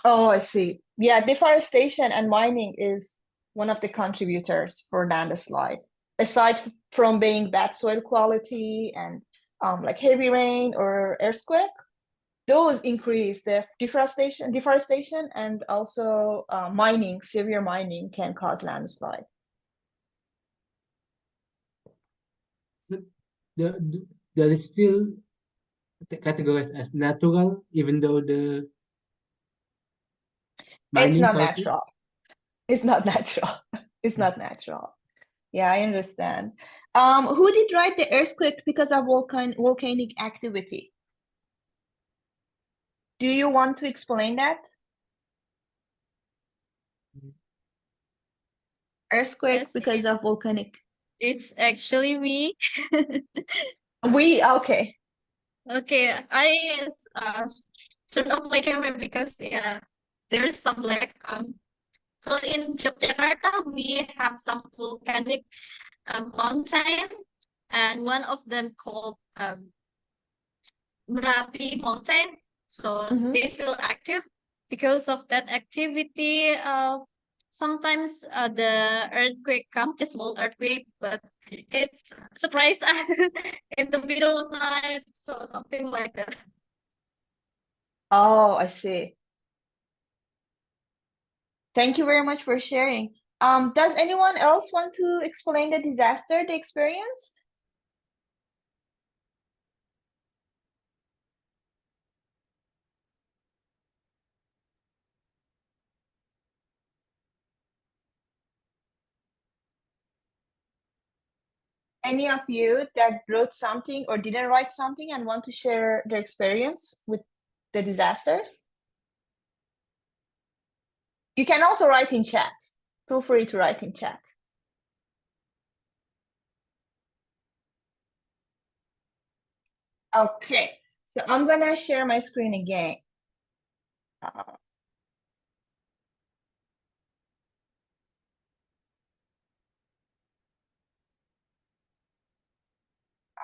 Oh, I see. Yeah, deforestation and mining is one of the contributors for landslide. Aside from being bad soil quality and like heavy rain or earthquake, those increase the deforestation, and also mining, severe mining can cause landslide. That is still categorized as natural, even though the It's mining not caused it? natural. It's not natural. It's not natural. Yeah, I understand. Who did write the earthquake because of volcanic activity? Do you want to explain that? Earthquake Yes, because of volcanic. It's actually me. Okay. Okay, I turned off my camera because there's some lag. So in Yogyakarta we have some volcanic mountain, and one of them called Merapi Mountain. So Mhm. they're still active. Because of that activity, sometimes the earthquake comes, just small earthquake, but it's surprise us in the middle of night. So something like that. Oh, I see. Thank you very much for sharing. Does anyone else want to explain the disaster they experienced? Any of you that wrote something or didn't write something and want to share their experience with the disasters? You can also write in chat. Feel free to write in chat. Okay, so I'm gonna share my screen again.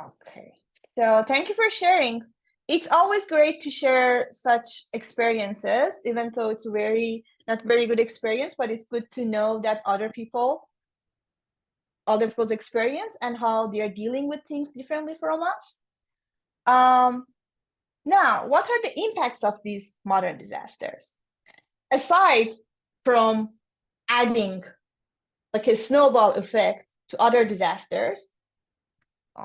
Okay, so thank you for sharing. It's always great to share such experiences, even though it's not very good experience, but it's good to know that other people's experience and how they are dealing with things differently from us. Now, what are the impacts of these modern disasters? Aside from adding like a snowball effect to other disasters,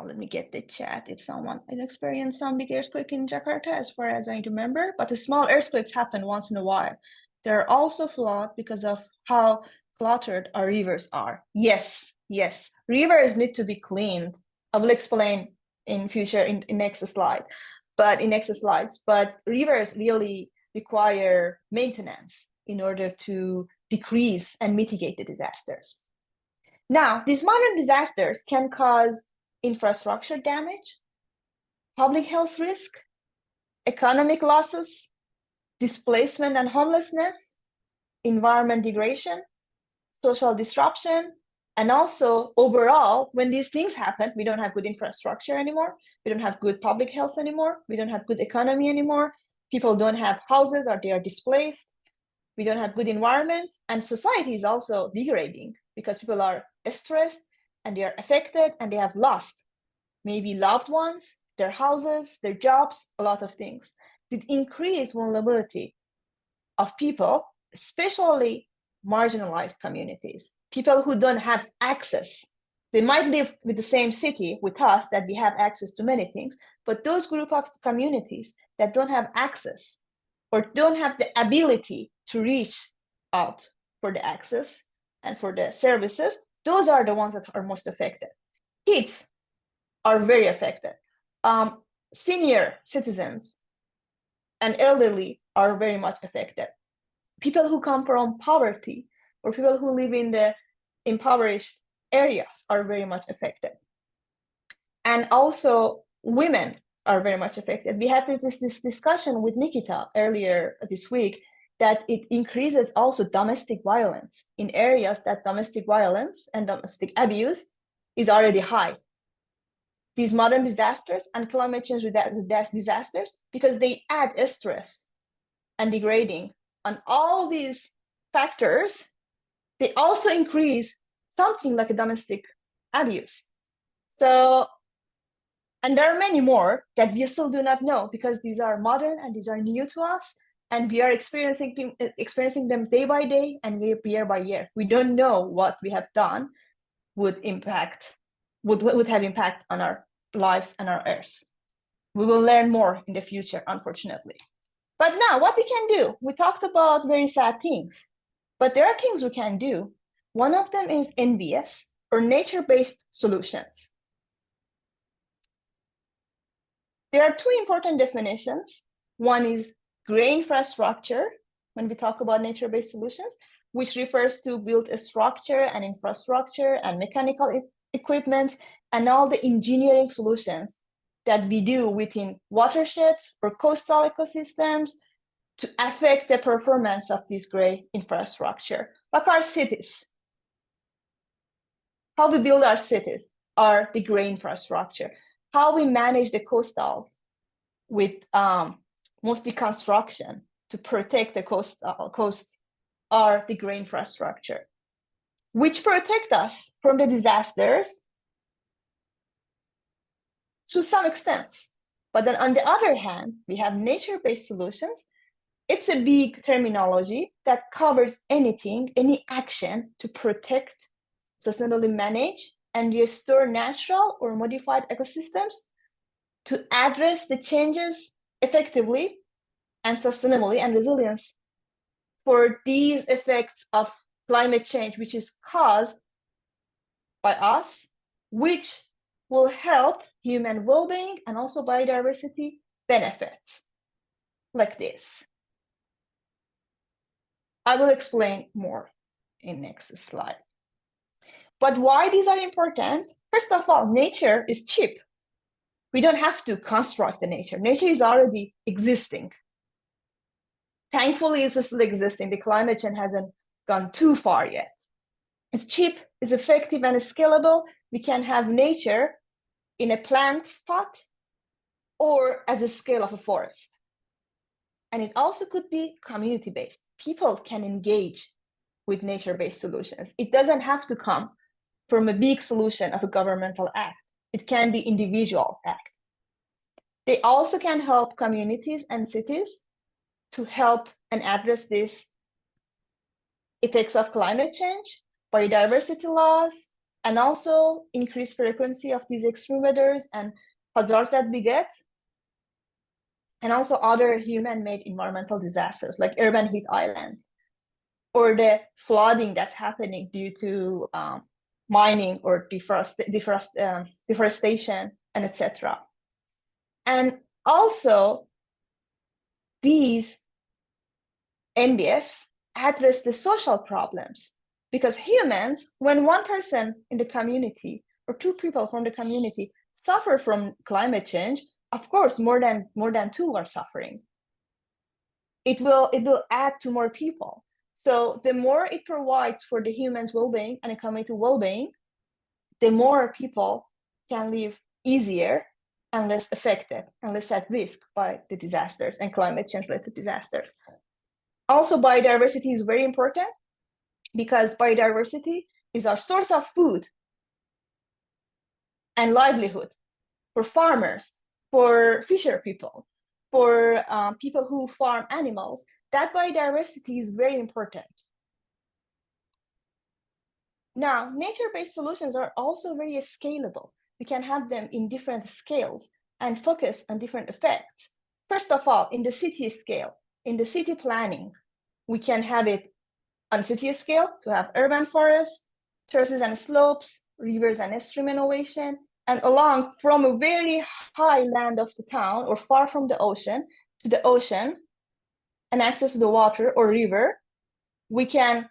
let me get the chat if someone has experienced some big earthquake in Jakarta, as far as I remember, but the small earthquakes happen once in a while. There are also floods because of how cluttered our rivers are. Yes, rivers need to be cleaned. I will explain in future in next slide, but in next slides. But rivers really require maintenance in order to decrease and mitigate the disasters. Now, these modern disasters can cause infrastructure damage, public health risk, economic losses, displacement and homelessness, environment degradation, social disruption, and also overall, when these things happen, we don't have good infrastructure anymore, we don't have good public health anymore, we don't have good economy anymore, people don't have houses or they are displaced, we don't have good environment, and society is also degrading because people are stressed and they are affected and they have lost maybe loved ones, their houses, their jobs, a lot of things. It increase vulnerability of people, especially marginalized communities, people who don't have access. They might live with the same city with us that we have access to many things, but those group of communities that don't have access or don't have the ability to reach out for the access and for the services, those are the ones that are most affected. Kids are very affected. Senior citizens and elderly are very much affected. People who come from poverty or people who live in the impoverished areas are very much affected. And also women are very much affected. We had this discussion with Nikita earlier this week that it increases also domestic violence in areas that domestic violence and domestic abuse is already high. these modern disasters and climate change disasters because they add stress and degrading on all these factors. They also increase something like a domestic abuse. So, and there are many more that we still do not know because these are modern and these are new to us, and we are experiencing them day by day and year by year. We don't know what we have done would have impact on our lives and our earth. We will learn more in the future, unfortunately. But now, what we can do? We talked about very sad things, but there are things we can do. One of them is NBS, or nature-based solutions. There are two important definitions. One is gray infrastructure, when we talk about nature-based solutions, which refers to build a structure and infrastructure and mechanical equipment and all the engineering solutions that we do within watersheds or coastal ecosystems to affect the performance of this gray infrastructure, like our cities. How we build our cities are the gray infrastructure. How we manage the coastals with mostly construction to protect the coasts are the gray infrastructure, which protect us from the disasters to some extent. But then on the other hand, we have nature-based solutions. It's a big terminology that covers anything, any action to protect, sustainably manage, and restore natural or modified ecosystems to address the changes effectively and sustainably and resilience for these effects of climate change, which is caused by us, which will help human well-being and also biodiversity benefits, like this. I will explain more in next slide. But why these are important? First of all, nature is cheap. We don't have to construct the nature. Nature is already existing. Thankfully, it's still existing. The climate change hasn't gone too far yet. It's cheap, it's effective, and it's scalable. We can have nature in a plant pot or as a scale of a forest. And it also could be community-based. People can engage with nature-based solutions. It doesn't have to come from a big solution of a governmental act. It can be individuals' act. They also can help communities and cities to help and address these effects of climate change, biodiversity loss, and also increased frequency of these extreme weathers and hazards that we get, and also other human-made environmental disasters like urban heat island or the flooding that's happening due to mining or deforestation, and etc. And also, these NBS address the social problems, because humans, when one person in the community or two people from the community suffer from climate change, of course, more than two are suffering. It will add to more people. So the more it provides for the human's well-being and the community well-being, the more people can live easier and less affected and less at risk by the disasters and climate change-related disasters. Also, biodiversity is very important because biodiversity is our source of food and livelihood for farmers, for fisher people, for people who farm animals. That biodiversity is very important. Now, nature-based solutions are also very scalable. We can have them in different scales and focus on different effects. First of all, in the city scale, in the city planning, we can have it on city scale to have urban forests, terraces and slopes, rivers and stream innovation, and along from a very high land of the town or far from the ocean to the ocean and access to the water or river, we can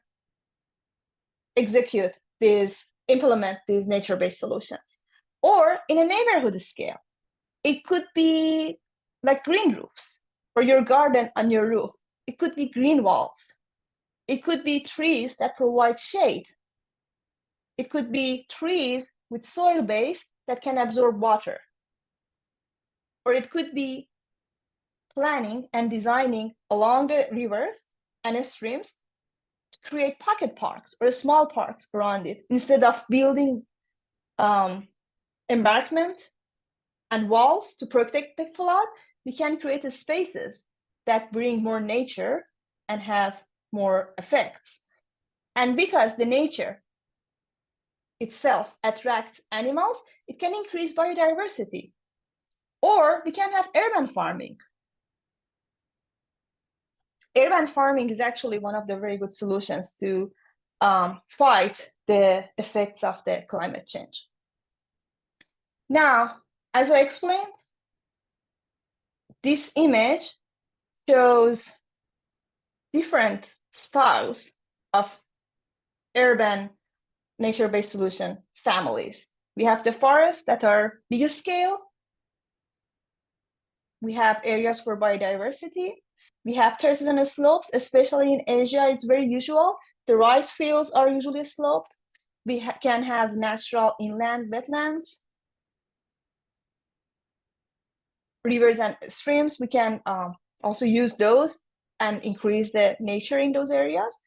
implement these nature-based solutions. Or in a neighborhood scale, it could be like green roofs for your garden on your roof. It could be green walls. It could be trees that provide shade. It could be trees with soil base that can absorb water. Or it could be planning and designing along the rivers and streams to create pocket parks or small parks around it. Instead of building embankment and walls to protect the flood, we can create spaces that bring more nature and have more effects. And because the nature itself attracts animals, it can increase biodiversity. Or we can have urban farming. Urban farming is actually one of the very good solutions to fight the effects of the climate change. Now, as I explained, this image shows different styles of urban nature-based solution families. We have the forests that are bigger scale. We have areas for biodiversity. We have terraces and slopes, especially in Asia, it's very usual. The rice fields are usually sloped. We can have natural inland wetlands. Rivers and streams, we can also use those and increase the nature in those areas.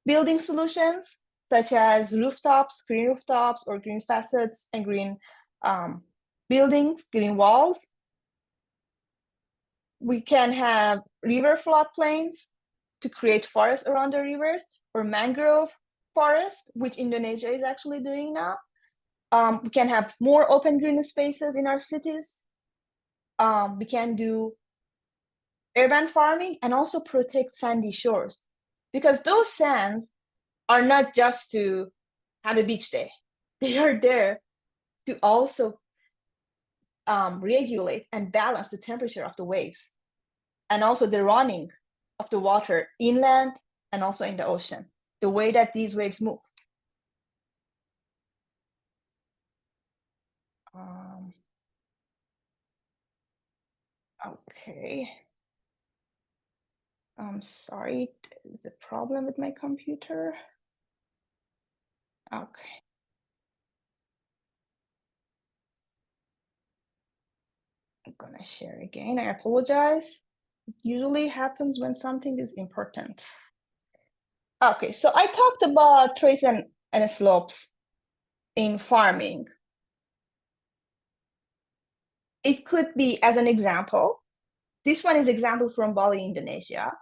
Building solutions, such as green rooftops, or green facades and green buildings, green walls. We can have river floodplains to create forests around the rivers, or mangrove forest, which Indonesia is actually doing now. We can have more open green spaces in our cities. We can do urban farming and also protect sandy shores, because those sands are not just to have a beach day. They are there to also regulate and balance the temperature of the waves, and also the running of the water inland and also in the ocean, the way that these waves move. Okay. I'm sorry, there's a problem with my computer. Okay. I'm gonna share again. I apologize. It usually happens when something is important. Okay, so I talked about trace and slopes in farming. It could be, as an example, this one is example from Bali, Indonesia.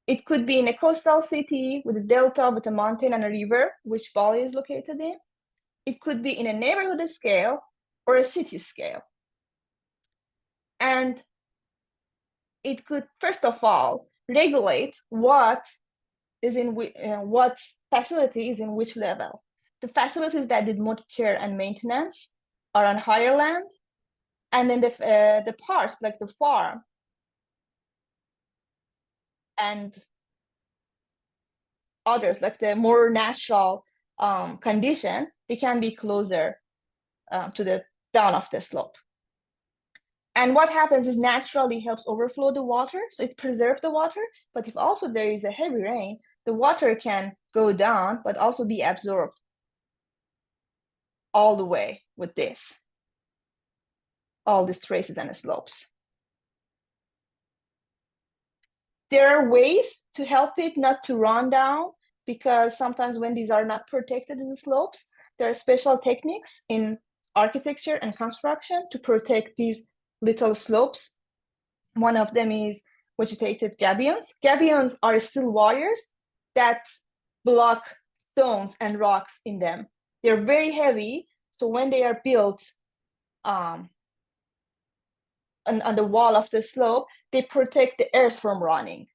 It could be in a coastal city with a delta, with a mountain and a river, which Bali is located in. It could be in a neighborhood scale or a city scale. And it could, first of all, regulate what is in what facility is in which level. The facilities that did more care and maintenance are on higher land, and then the parts like the farm and others like the more natural condition, they can be closer to the down of the slope. And what happens is naturally helps overflow the water, so it preserves the water. But if also there is a heavy rain, the water can go down, but also be absorbed all the way with this, all these traces and slopes. There are ways to help it not to run down, because sometimes when these are not protected as slopes, there are special techniques in architecture and construction to protect these little slopes. One of them is vegetated gabions. Gabions are still wires that block stones and rocks in them. They're very heavy, so when they are built on the wall of the slope, they protect the earth from running.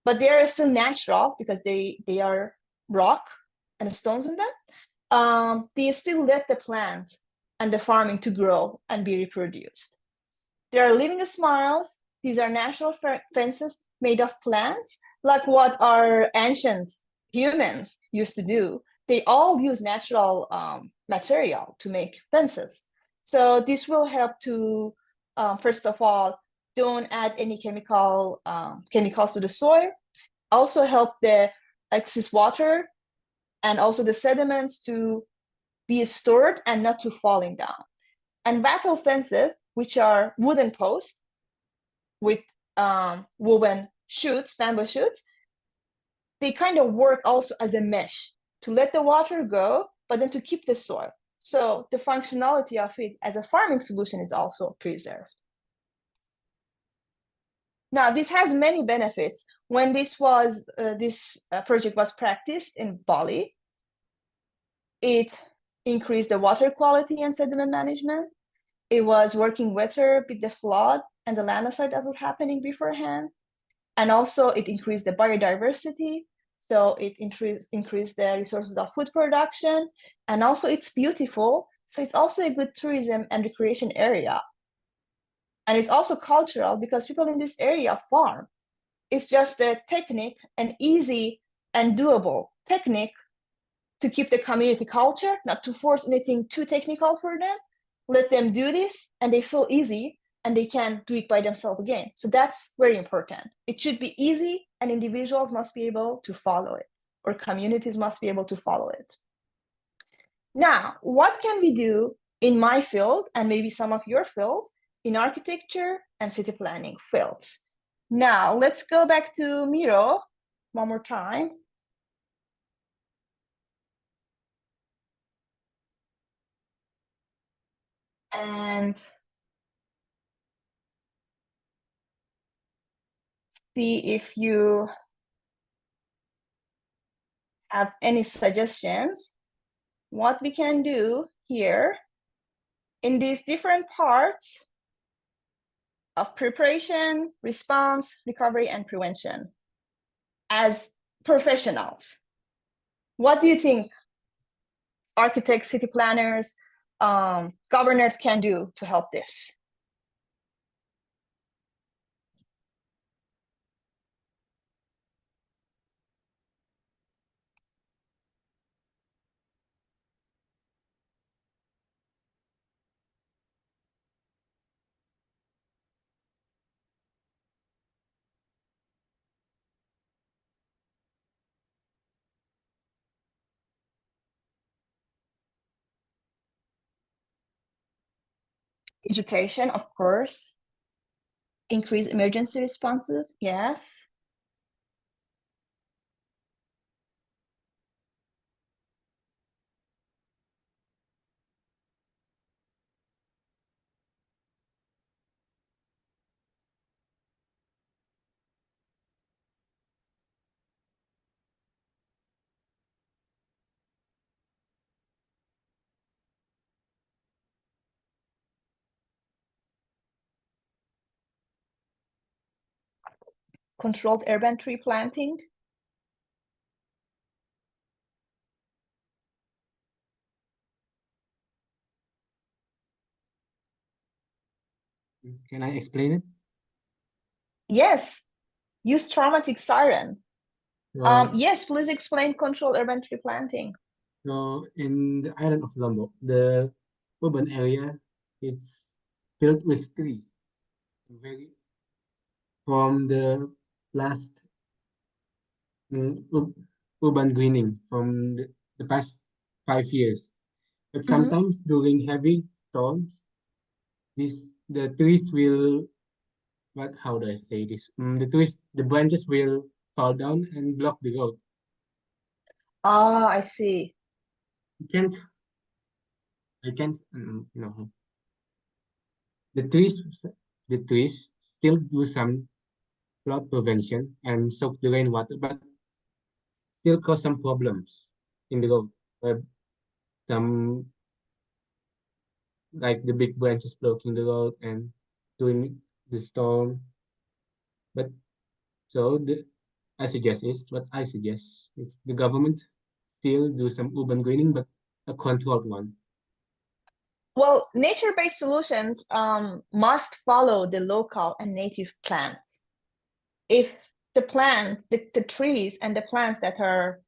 But they are still natural because they are rock and stones in them. They still let the plant and the farming to grow and be reproduced. There are living smiles. These are natural fences made of plants, like what our ancient humans used to do. They all use natural material to make fences. So this will help to, first of all, don't add any chemicals to the soil. Also help the excess water and also the sediments to be stored and not to falling down. And wattle fences, which are wooden posts with woven shoots, bamboo shoots, they kind of work also as a mesh to let the water go, but then to keep the soil. So the functionality of it as a farming solution is also preserved. Now, this has many benefits. When this project was practiced in Bali, it increased the water quality and sediment management. It was working better with the flood and the landslide that was happening beforehand. And also it increased the biodiversity. So it increased the resources of food production. And also it's beautiful. So it's also a good tourism and recreation area. And it's also cultural because people in this area farm. It's just a technique, an easy and doable technique to keep the community culture, not to force anything too technical for them. Let them do this and they feel easy and they can do it by themselves again. So that's very important. It should be easy and individuals must be able to follow it, or communities must be able to follow it. Now, what can we do in my field and maybe some of your fields in architecture and city planning fields? Now, let's go back to Miro one more time. And see if you have any suggestions what we can do here in these different parts of preparation, response, recovery, and prevention as professionals. What do you think architects, city planners, governors can do to help this? Education, of course. Increase emergency responsive, yes. Controlled urban tree planting. Can I explain it? Yes, use traumatic siren. So, Yes, please explain controlled urban tree planting. so in the island of Lombok, the urban area, it's filled with trees. Very from the last urban greening from the past 5 years. But sometimes during heavy storms, the trees will how do I say this? The branches will fall down and block the road. Ah, I see. You can't I can't no. The trees still do some flood prevention and soak the rainwater, but still cause some problems in the road. Some like the big branches blocking the road and during the storm. But so what I suggest is the government still do some urban greening, but a controlled one. Well, nature-based solutions must follow the local and native plants. If the trees and the plants that are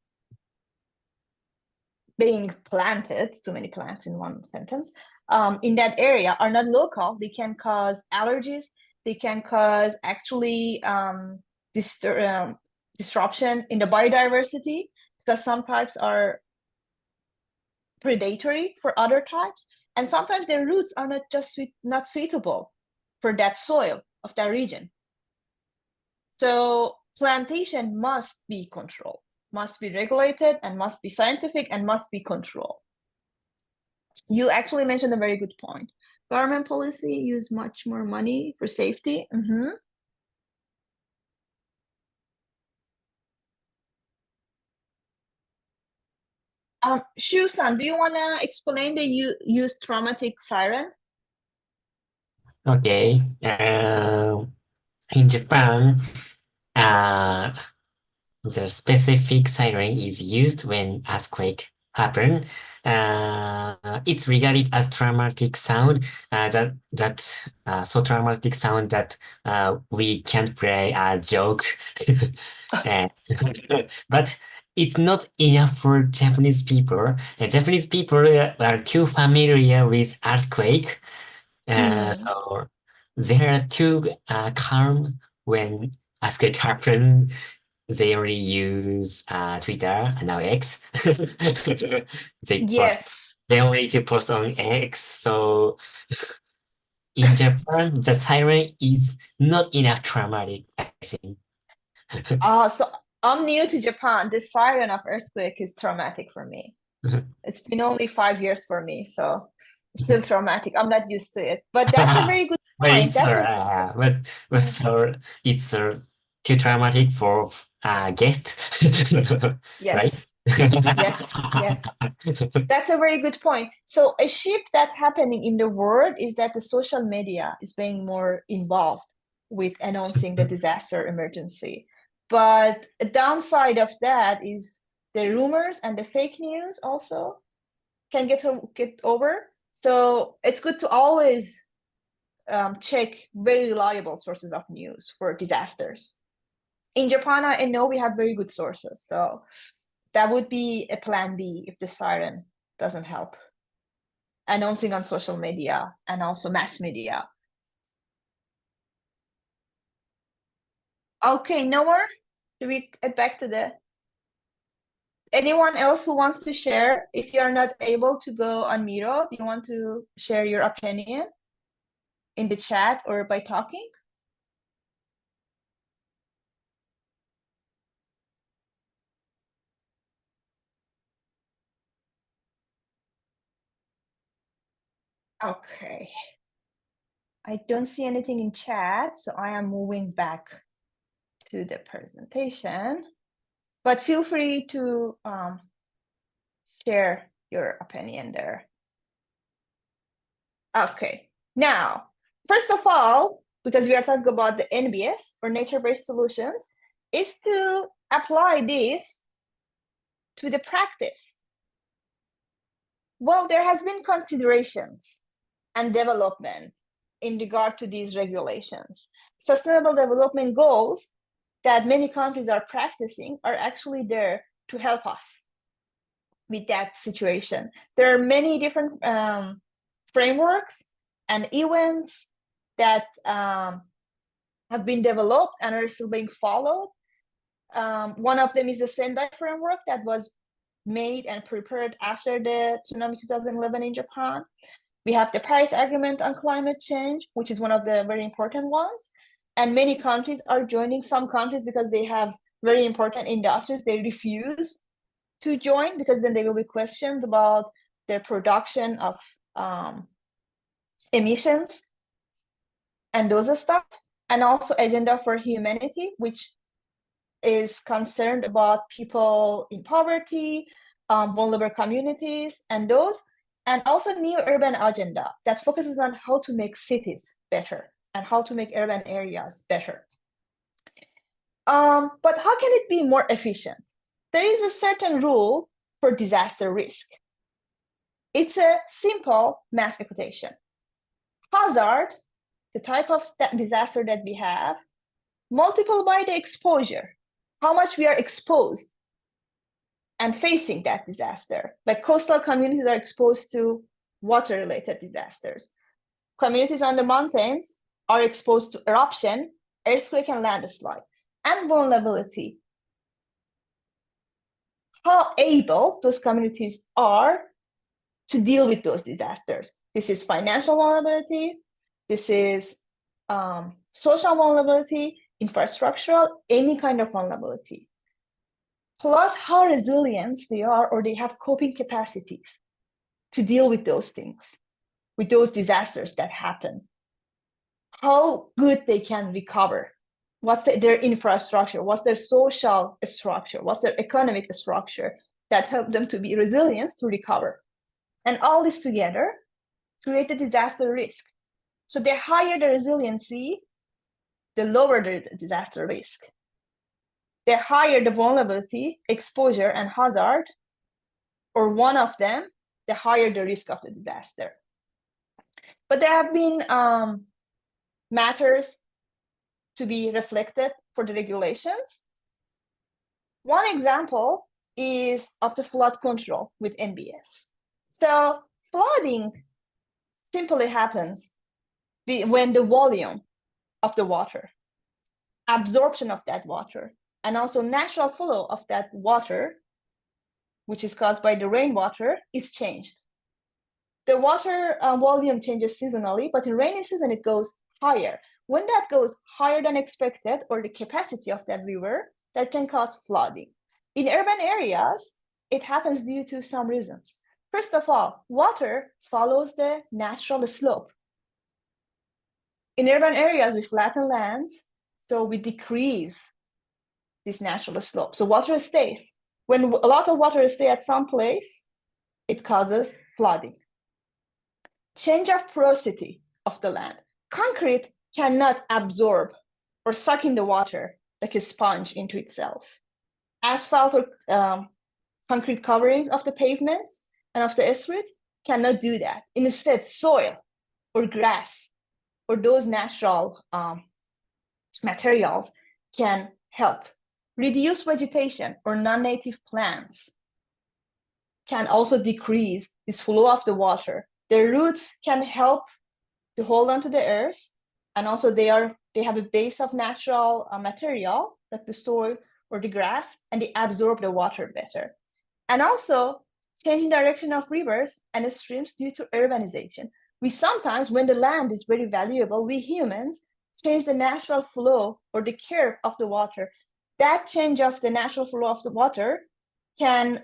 being planted, too many plants in one sentence, in that area are not local, they can cause allergies, they can cause actually disruption in the biodiversity, because some types are predatory for other types, and sometimes their roots are not suitable for that soil of that region. So plantation must be controlled, must be regulated, and must be scientific, and must be controlled. You actually mentioned a very good point. Government policy use much more money for safety. Shu-san, do you want to explain the use traumatic siren? Okay. In Japan, the specific siren is used when earthquake happen. It's regarded as traumatic sound. So traumatic sound that we can't play a joke. And- but it's not enough for Japanese people. Japanese people are too familiar with earthquake. So they are too calm when earthquake happen. They only use Twitter and now X. Yes. They only to post on X. So in Japan, the siren is not enough traumatic, I think. So I'm new to Japan. The siren of earthquake is traumatic for me. It's been only 5 years for me, so it's still traumatic. I'm not used to it. But that's a very good But point. it's That's so it's too traumatic for guest, right? yes. Yes. That's a very good point. So a shift that's happening in the world is that the social media is being more involved with announcing the disaster emergency. But a downside of that is the rumors and the fake news also can get over. So it's good to always check very reliable sources of news for disasters. In Japan, I know we have very good sources. So that would be a plan B if the siren doesn't help. Announcing on social media and also mass media. Okay, no more? Should we get back to the... Anyone else who wants to share? If you're not able to go on Miro, do you want to share your opinion in the chat or by talking? Okay. I don't see anything in chat, so I am moving back to the presentation. But feel free to share your opinion there. Okay, now, first of all, because we are talking about the NBS or nature-based solutions, is to apply this to the practice. Well, there has been considerations and development in regard to these regulations. Sustainable development goals that many countries are practicing are actually there to help us with that situation. There are many different frameworks and events that have been developed and are still being followed. One of them is the Sendai framework that was made and prepared after the tsunami 2011 in Japan. We have the Paris Agreement on Climate Change, which is one of the very important ones. And many countries are joining. Some countries, because they have very important industries, they refuse to join because then they will be questioned about their production of emissions and those stuff. And also Agenda for Humanity, which is concerned about people in poverty, vulnerable communities, and those. And also New Urban Agenda that focuses on how to make cities better and how to make urban areas better. But how can it be more efficient? There is a certain rule for disaster risk. It's a simple mass equation. Hazard, the type of disaster that we have, multiplied by the exposure, how much we are exposed and facing that disaster. Like coastal communities are exposed to water-related disasters. Communities on the mountains are exposed to eruption, earthquake, and landslide, and vulnerability. How able those communities are to deal with those disasters. This is financial vulnerability, this is social vulnerability, infrastructural, any kind of vulnerability. Plus how resilient they are, or they have coping capacities to deal with those things, with those disasters that happen. How good they can recover. What's their infrastructure? What's their social structure? What's their economic structure that help them to be resilient to recover? And all this together create the disaster risk. So the higher the resiliency, the lower the disaster risk. The higher the vulnerability, exposure, and hazard, or one of them, the higher the risk of the disaster. But there have been matters to be reflected for the regulations. One example is of the flood control with NBS. So flooding simply happens when the volume of the water, absorption of that water, and also natural flow of that water, which is caused by the rainwater, is changed. The water volume changes seasonally, but in rainy season it goes higher. When that goes higher than expected, or the capacity of that river, that can cause flooding. In urban areas, it happens due to some reasons. First of all, water follows the natural slope. In urban areas, we flatten lands, so we decrease this natural slope. So water stays. When a lot of water stays at some place, it causes flooding. Change of porosity of the land. Concrete cannot absorb or suck in the water like a sponge into itself. Asphalt or concrete coverings of the pavements and of the street cannot do that. Instead, soil or grass or those natural materials can help. Reduce vegetation or non-native plants can also decrease this flow of the water. Their roots can help to hold onto the earth, and also they have a base of natural material like the soil or the grass, and they absorb the water better. And also changing direction of rivers and streams due to urbanization. We sometimes, when the land is very valuable, we humans change the natural flow or the curve of the water. That change of the natural flow of the water can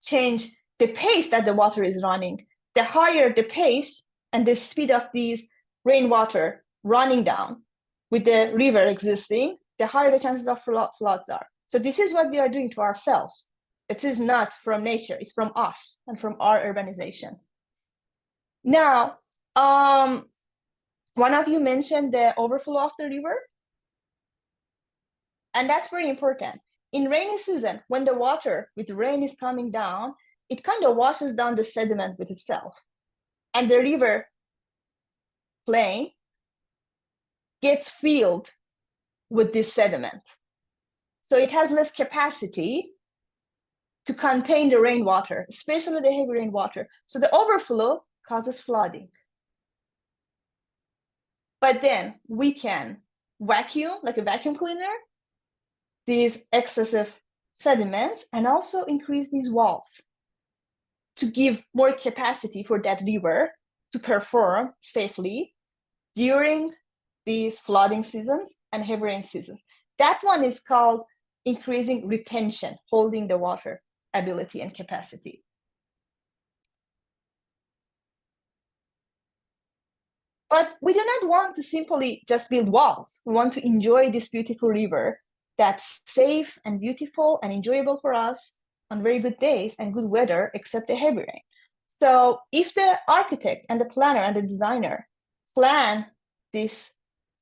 change the pace that the water is running. The higher the pace and the speed of these rainwater running down with the river existing, the higher the chances of floods are. So this is what we are doing to ourselves. It is not from nature, it's from us and from our urbanization. Now, one of you mentioned the overflow of the river, and that's very important. In rainy season, when the water with rain is coming down, it kind of washes down the sediment with itself. And the river plain gets filled with this sediment. So it has less capacity to contain the rainwater, especially the heavy rainwater. So the overflow causes flooding. But then we can vacuum, like a vacuum cleaner, these excessive sediments, and also increase these walls to give more capacity for that river to perform safely during these flooding seasons and heavy rain seasons. That one is called increasing retention, holding the water ability and capacity. But we do not want to simply just build walls. We want to enjoy this beautiful river that's safe and beautiful and enjoyable for us on very good days and good weather, except the heavy rain. So if the architect and the planner and the designer plan this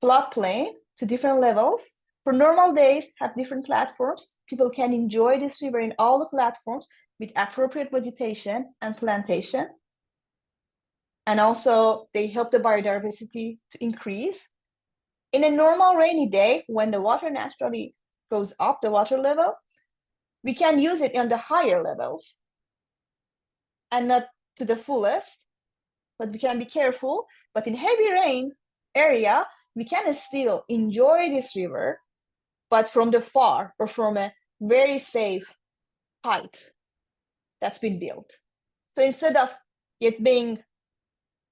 floodplain to different levels, for normal days, have different platforms, people can enjoy this river in all the platforms with appropriate vegetation and plantation. And also they help the biodiversity to increase. In a normal rainy day, when the water naturally goes up, the water level, we can use it on the higher levels and not to the fullest, but we can be careful. But in heavy rain area, we can still enjoy this river, but from the far or from a very safe height that's been built. So instead of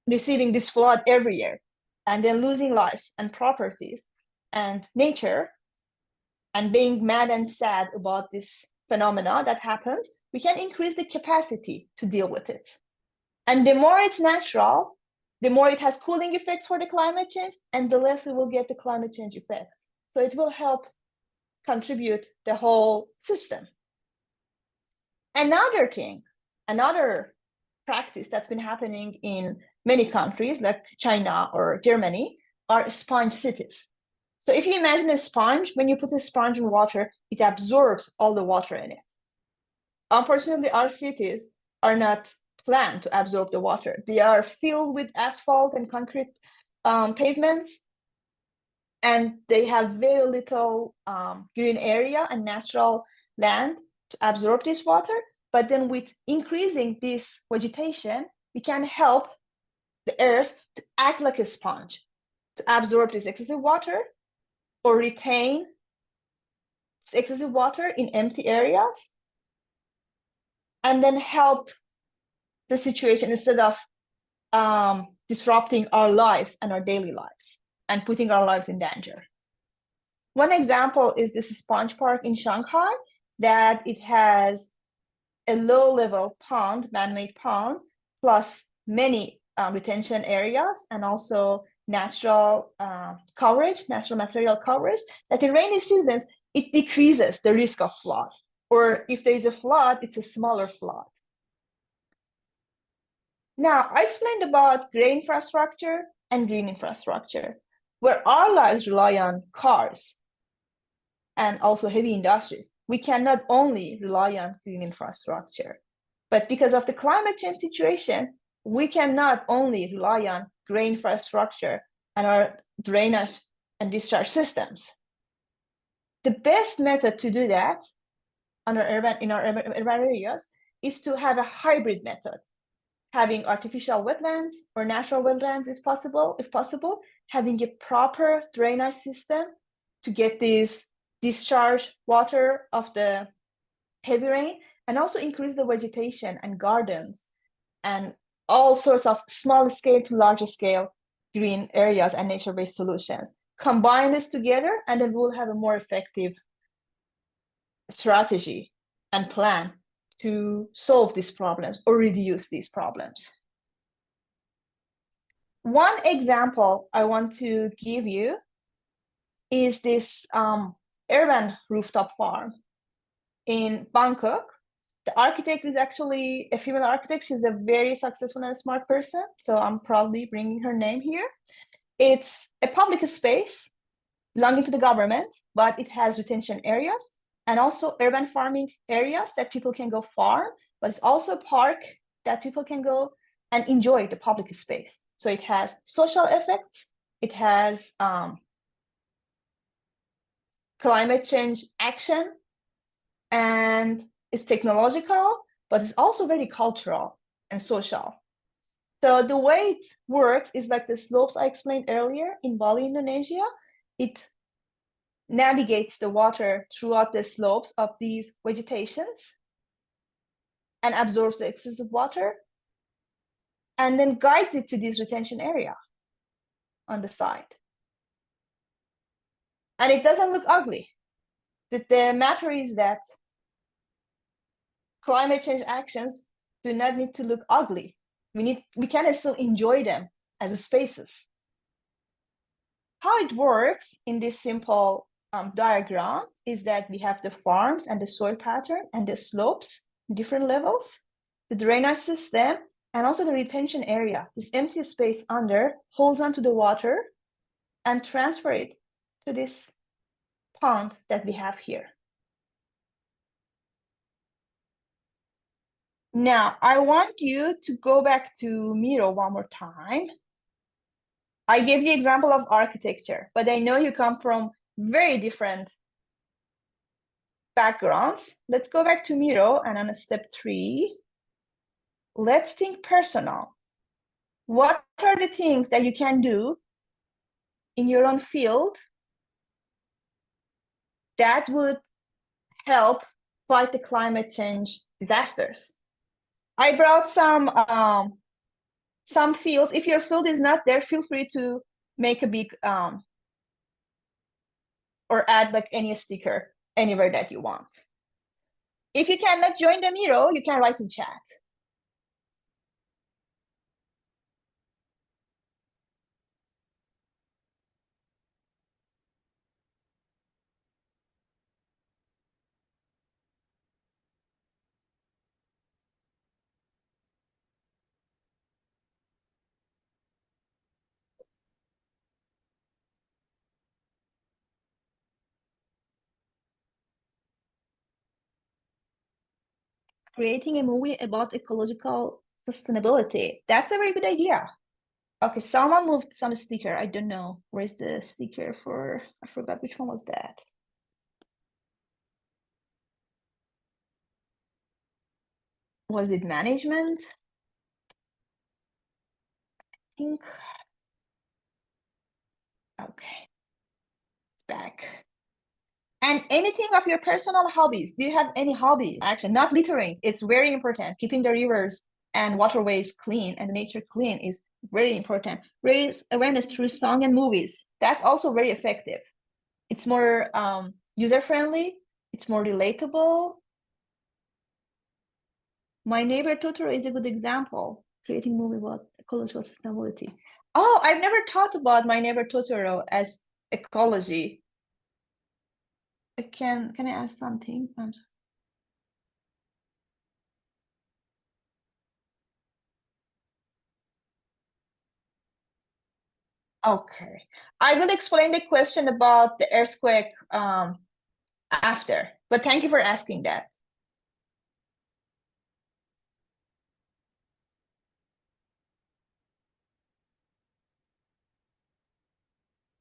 receiving this flood every year and then losing lives and properties and nature and being mad and sad about this phenomena that happens, we can increase the capacity to deal with it. And the more it's natural, the more it has cooling effects for the climate change, and the less we will get the climate change effects. So it will help contribute the whole system. Another thing, another practice that's been happening in many countries like China or Germany are sponge cities. So if you imagine a sponge, when you put a sponge in water, it absorbs all the water in it. Unfortunately, our cities are not planned to absorb the water. They are filled with asphalt and concrete pavements, and they have very little green area and natural land to absorb this water. But then with increasing this vegetation, we can help the earth to act like a sponge, to absorb this excessive water or retain this excessive water in empty areas, and then help the situation instead of disrupting our lives and our daily lives and putting our lives in danger. One example is this sponge park in Shanghai, that it has a low-level pond, man-made pond, plus many retention areas and also natural coverage, natural material coverage, that in rainy seasons, it decreases the risk of flood. Or if there is a flood, it's a smaller flood. Now, I explained about gray infrastructure and green infrastructure, where our lives rely on cars and also heavy industries. We cannot only rely on green infrastructure, but because of the climate change situation, we cannot only rely on gray infrastructure and our drainage and discharge systems. The best method to do that in our urban areas is to have a hybrid method. Having artificial wetlands or natural wetlands is possible, if possible, having a proper drainage system to get this discharge water of the heavy rain, and also increase the vegetation and gardens and all sorts of small scale to larger scale green areas and nature-based solutions. Combine this together, and then we'll have a more effective strategy and plan to solve these problems or reduce these problems. One example I want to give you is this urban rooftop farm in Bangkok. The architect is actually a female architect. She's a very successful and smart person, so I'm proudly bringing her name here. It's a public space belonging to the government, but it has retention areas and also urban farming areas that people can go farm, but it's also a park that people can go and enjoy the public space. So it has social effects, it has climate change action, and it's technological, but it's also very cultural and social. So the way it works is like the slopes I explained earlier in Bali, Indonesia. It navigates the water throughout the slopes of these vegetations and absorbs the excessive water and then guides it to this retention area on the side. And it doesn't look ugly. The matter is that climate change actions do not need to look ugly. We can still enjoy them as spaces. How it works in this simple diagram is that we have the farms and the soil pattern and the slopes, different levels, the drainage system, and also the retention area. This empty space under holds onto the water and transfer it to this pond that we have here. Now, I want you to go back to Miro one more time. I gave you example of architecture, but I know you come from very different backgrounds. Let's go back to Miro, and on step 3, let's think personal. What are the things that you can do in your own field that would help fight the climate change disasters? I brought some fields. If your field is not there, feel free to make a big or add like any sticker anywhere that you want. If you cannot join the Miro, you can write in chat. Creating a movie about ecological sustainability. That's a very good idea. Okay, someone moved some sticker. I don't know. Where's the sticker for? I forgot which one was that. Was it management? I think. Okay. Back. And anything of your personal hobbies. Do you have any hobbies? Actually, not littering. It's very important. Keeping the rivers and waterways clean and the nature clean is very important. Raise awareness through song and movies. That's also very effective. It's more user-friendly. It's more relatable. My Neighbor Totoro is a good example. Creating movie about ecological sustainability. Oh, I've never thought about My Neighbor Totoro as ecology. Can I ask something? I'm sorry. Okay, I will explain the question about the earthquake after, but thank you for asking that.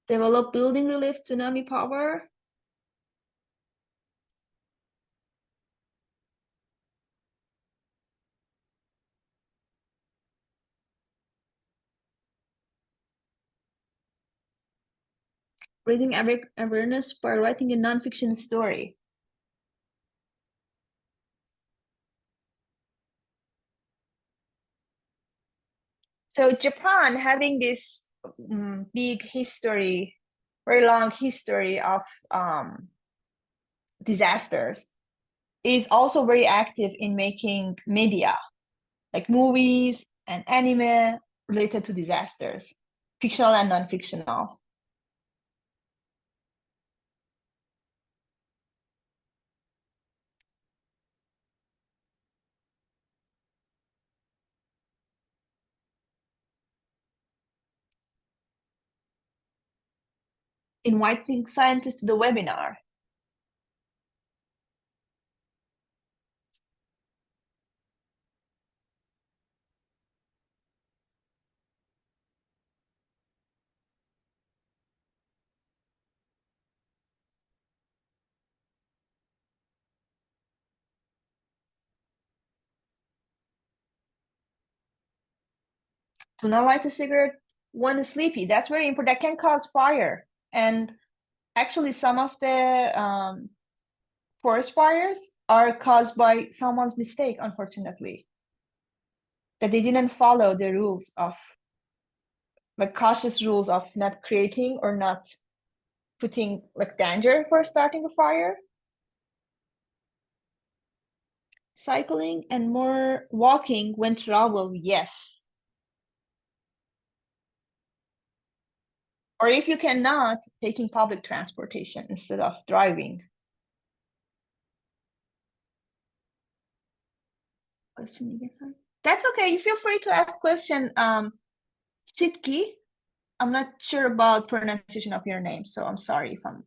Develop building relief tsunami power. Raising awareness by writing a nonfiction story. So Japan having this big history, very long history of disasters, is also very active in making media, like movies and anime related to disasters, fictional and non-fictional. Inviting scientists to the webinar. Do not light a cigarette when sleepy. That's very important. That can cause fire. And actually, some of the forest fires are caused by someone's mistake, unfortunately. That they didn't follow the rules of, like cautious rules of not creating or not putting like danger for starting a fire. Cycling and more walking when travel, yes. Or if you cannot, taking public transportation instead of driving. Question again, sorry. That's okay. You feel free to ask question. Sitki, I'm not sure about pronunciation of your name, so I'm sorry if I'm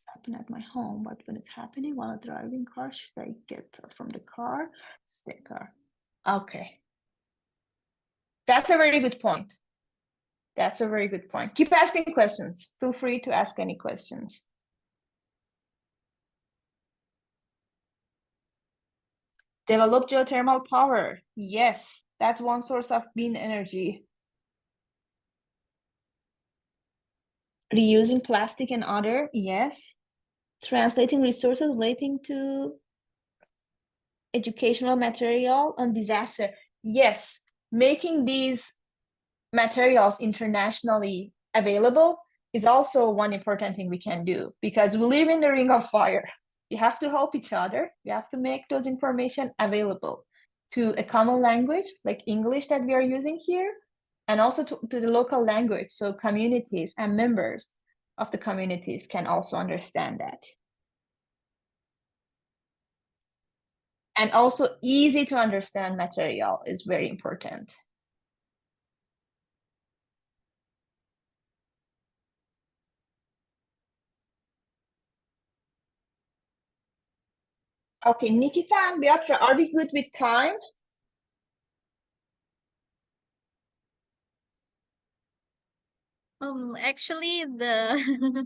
happening at my home, but when it's happening while driving car, should I get from the car? Stay car. Okay. That's a very good point. That's a very good point. Keep asking questions. Feel free to ask any questions. Develop geothermal power. Yes, that's one source of clean energy. Reusing plastic and other, yes. Translating resources relating to educational material on disaster. Yes, making these materials internationally available is also one important thing we can do, because we live in the ring of fire. We have to help each other. We have to make those information available to a common language like English that we are using here, and also to the local language, so communities and members of the communities can also understand that. And also easy to understand material is very important. Okay, Nikita and Beatra, are we good with time? Actually, the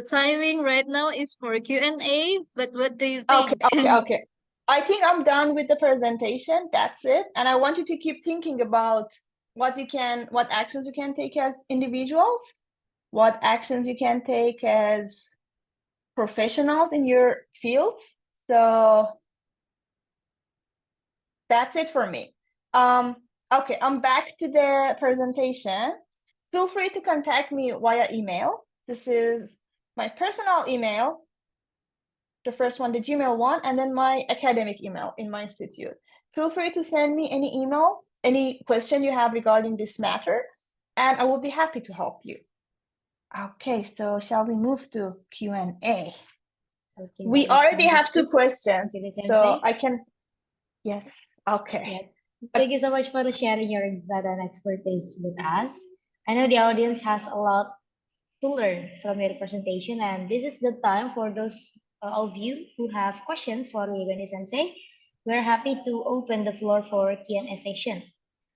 timing right now is for Q&A, but what do you think? Okay. I think I'm done with the presentation. That's it. And I want you to keep thinking about what actions you can take as individuals, what actions you can take as professionals in your fields. So that's it for me. Okay, I'm back to the presentation. Feel free to contact me via email. This is my personal email, the first one, the Gmail one, and then my academic email in my institute. Feel free to send me any email, any question you have regarding this matter, and I will be happy to help you. Okay, so shall we move to Q&A? Okay, We that was already have two wonderful. questions, Did you so say? I can, yes, okay. Yeah. Thank you so much for sharing your insight and expertise with us. I know the audience has a lot to learn from your presentation, and this is the time for those of you who have questions for Yegane Sensei. We're happy to open the floor for Q&A session.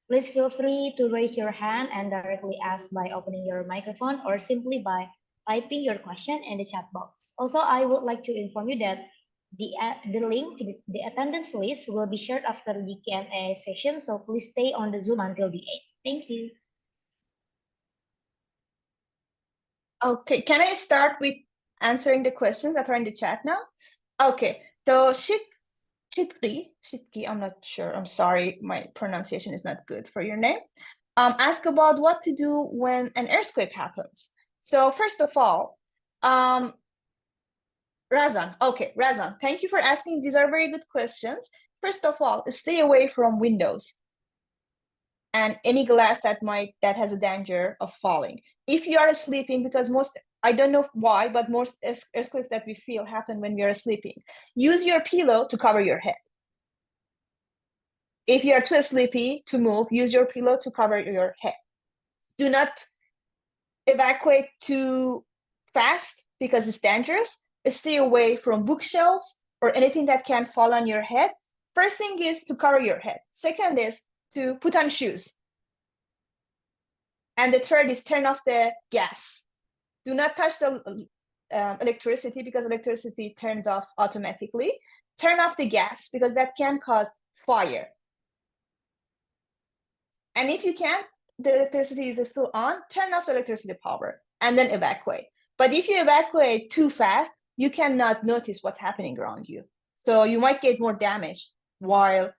Please feel free to raise your hand and directly ask by opening your microphone or simply by typing your question in the chat box. Also, I would like to inform you that the link to the attendance list will be shared after the Q&A session, so please stay on the Zoom until the end. Thank you. Okay, can I start with answering the questions that are in the chat now? Okay, so Shitki, I'm not sure, I'm sorry, my pronunciation is not good for your name. Ask about what to do when an earthquake happens. So first of all, Razan, thank you for asking. These are very good questions. First of all, stay away from windows and any glass that has a danger of falling. If you are sleeping, because I don't know why, but most earthquakes that we feel happen when we are sleeping. Use your pillow to cover your head. If you are too sleepy to move, use your pillow to cover your head. Do not evacuate too fast because it's dangerous. Stay away from bookshelves or anything that can fall on your head. First thing is to cover your head. Second is to put on shoes. And the third is turn off the gas. Do not touch the electricity, because electricity turns off automatically. Turn off the gas because that can cause fire. And if you can't, the electricity is still on, turn off the electricity power and then evacuate. But if you evacuate too fast, you cannot notice what's happening around you. So you might get more damage while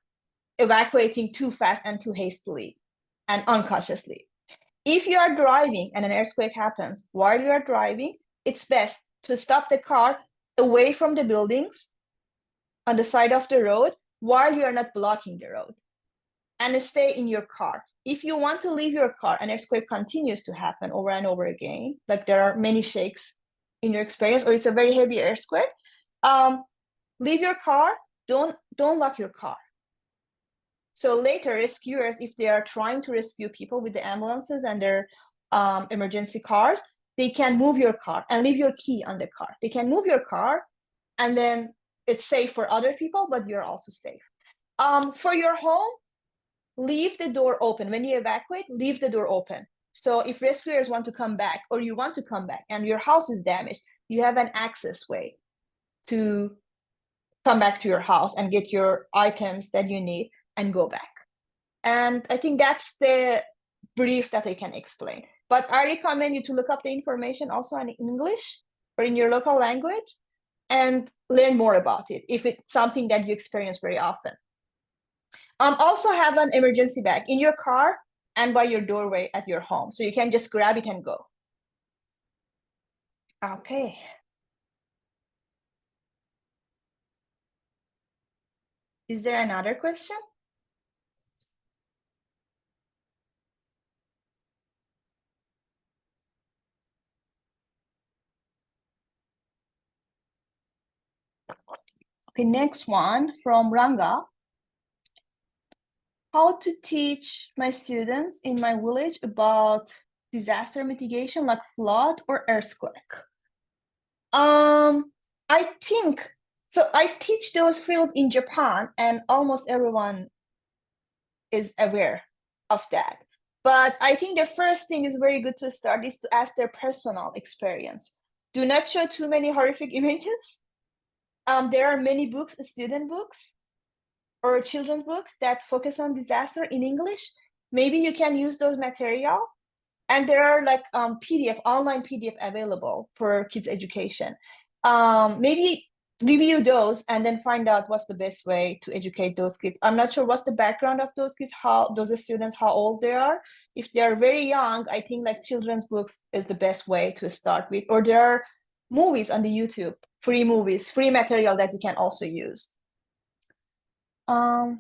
evacuating too fast and too hastily and unconsciously. If you are driving and an earthquake happens while you are driving, it's best to stop the car away from the buildings on the side of the road while you are not blocking the road, and stay in your car. If you want to leave your car and earthquake continues to happen over and over again, like there are many shakes in your experience, or it's a very heavy earthquake, leave your car, don't lock your car. So later, rescuers, if they are trying to rescue people with the ambulances and their emergency cars, they can move your car and leave your key on the car. They can move your car, and then it's safe for other people, but you're also safe. For your home, leave the door open. When you evacuate, leave the door open. So if rescuers want to come back, or you want to come back and your house is damaged, you have an access way to come back to your house and get your items that you need and go back. And I think that's the brief that I can explain. But I recommend you to look up the information also in English or in your local language. and learn more about it if it's something that you experience very often. Also have an emergency bag in your car and by your doorway at your home, so you can just grab it and go. Okay. Is there another question? Okay, next one from Ranga. How to teach my students in my village about disaster mitigation like flood or earthquake? I think so. I teach those fields in Japan, and almost everyone is aware of that. But I think the first thing is very good to start is to ask their personal experience. Do not show too many horrific images. There are many books, student books or children's book that focus on disaster in English. Maybe you can use those material. And there are like PDF, online PDF available for kids education. Maybe review those and then find out what's the best way to educate those kids. I'm not sure what's the background of those kids, how those students, how old they are. If they are very young, I think like children's books is the best way to start with. Or there are movies on the YouTube, free movies, free material that you can also use. I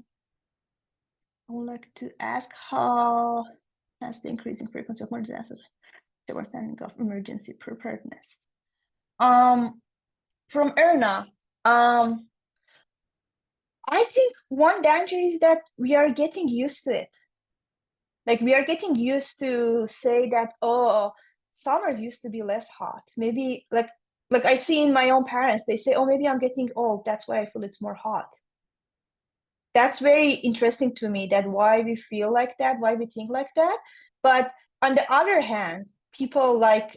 would like to ask how has the increasing frequency of more disasters the understanding of emergency preparedness? From Erna, I think one danger is that we are getting used to it. Like we are getting used to say that, oh, summers used to be less hot. Maybe like I see in my own parents, they say, oh, maybe I'm getting old. That's why I feel it's more hot. That's very interesting to me, that why we feel like that, why we think like that. But on the other hand, people like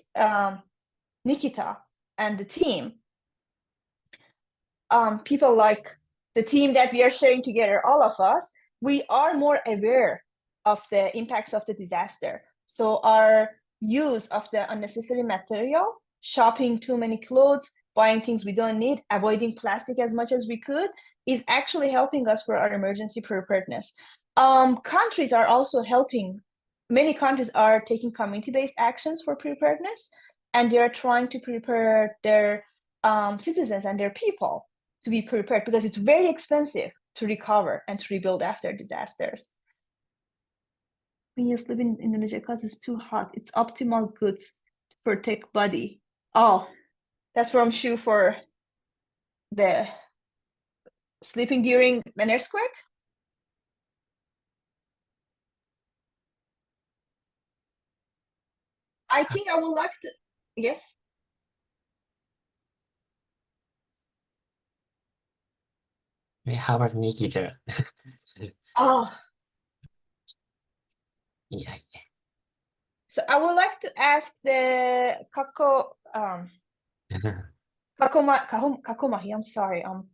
Nikita and the team, people like the team that we are sharing together, all of us, we are more aware of the impacts of the disaster. So our use of the unnecessary material, shopping too many clothes, buying things we don't need, avoiding plastic as much as we could, is actually helping us for our emergency preparedness. Countries are also helping. Many countries are taking community-based actions for preparedness, and they are trying to prepare their citizens and their people to be prepared, because it's very expensive to recover and to rebuild after disasters. When you live in Indonesia because it's too hot, it's optimal goods to protect body. Oh, that's from Shu for the sleeping during an earthquake. I think I would like to, yes. How about Nikita? Oh, Yeah. so I would like to ask the Kakomahi, I'm sorry, I'm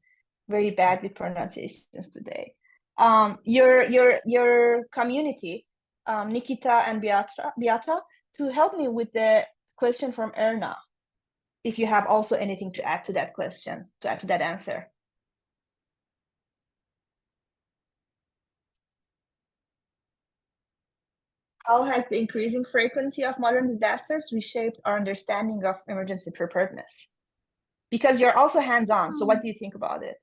very bad with pronunciations today. Your community, Nikita and Beata, to help me with the question from Erna, if you have also anything to add to that question, to add to that answer. How has the increasing frequency of modern disasters reshaped our understanding of emergency preparedness? Because you're also hands-on, so what do you think about it?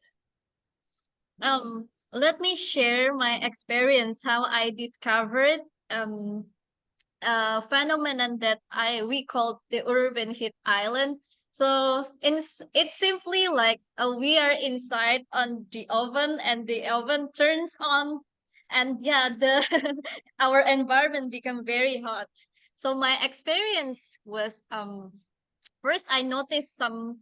Let me share my experience how I discovered a phenomenon that we call the urban heat island. So it's simply like we are inside on the oven and the oven turns on, and yeah, the our environment become very hot. So my experience was first I noticed some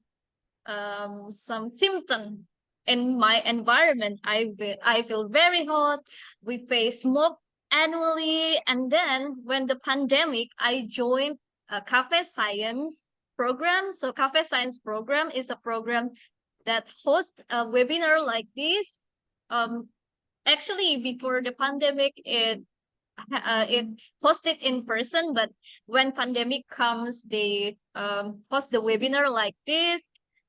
symptom in my environment. I feel very hot. We face smoke annually, and then when the pandemic, I joined a cafe science program. So cafe science program is a program that hosts a webinar like this. Actually, before the pandemic, it hosted in person, but when pandemic comes, they host the webinar like this.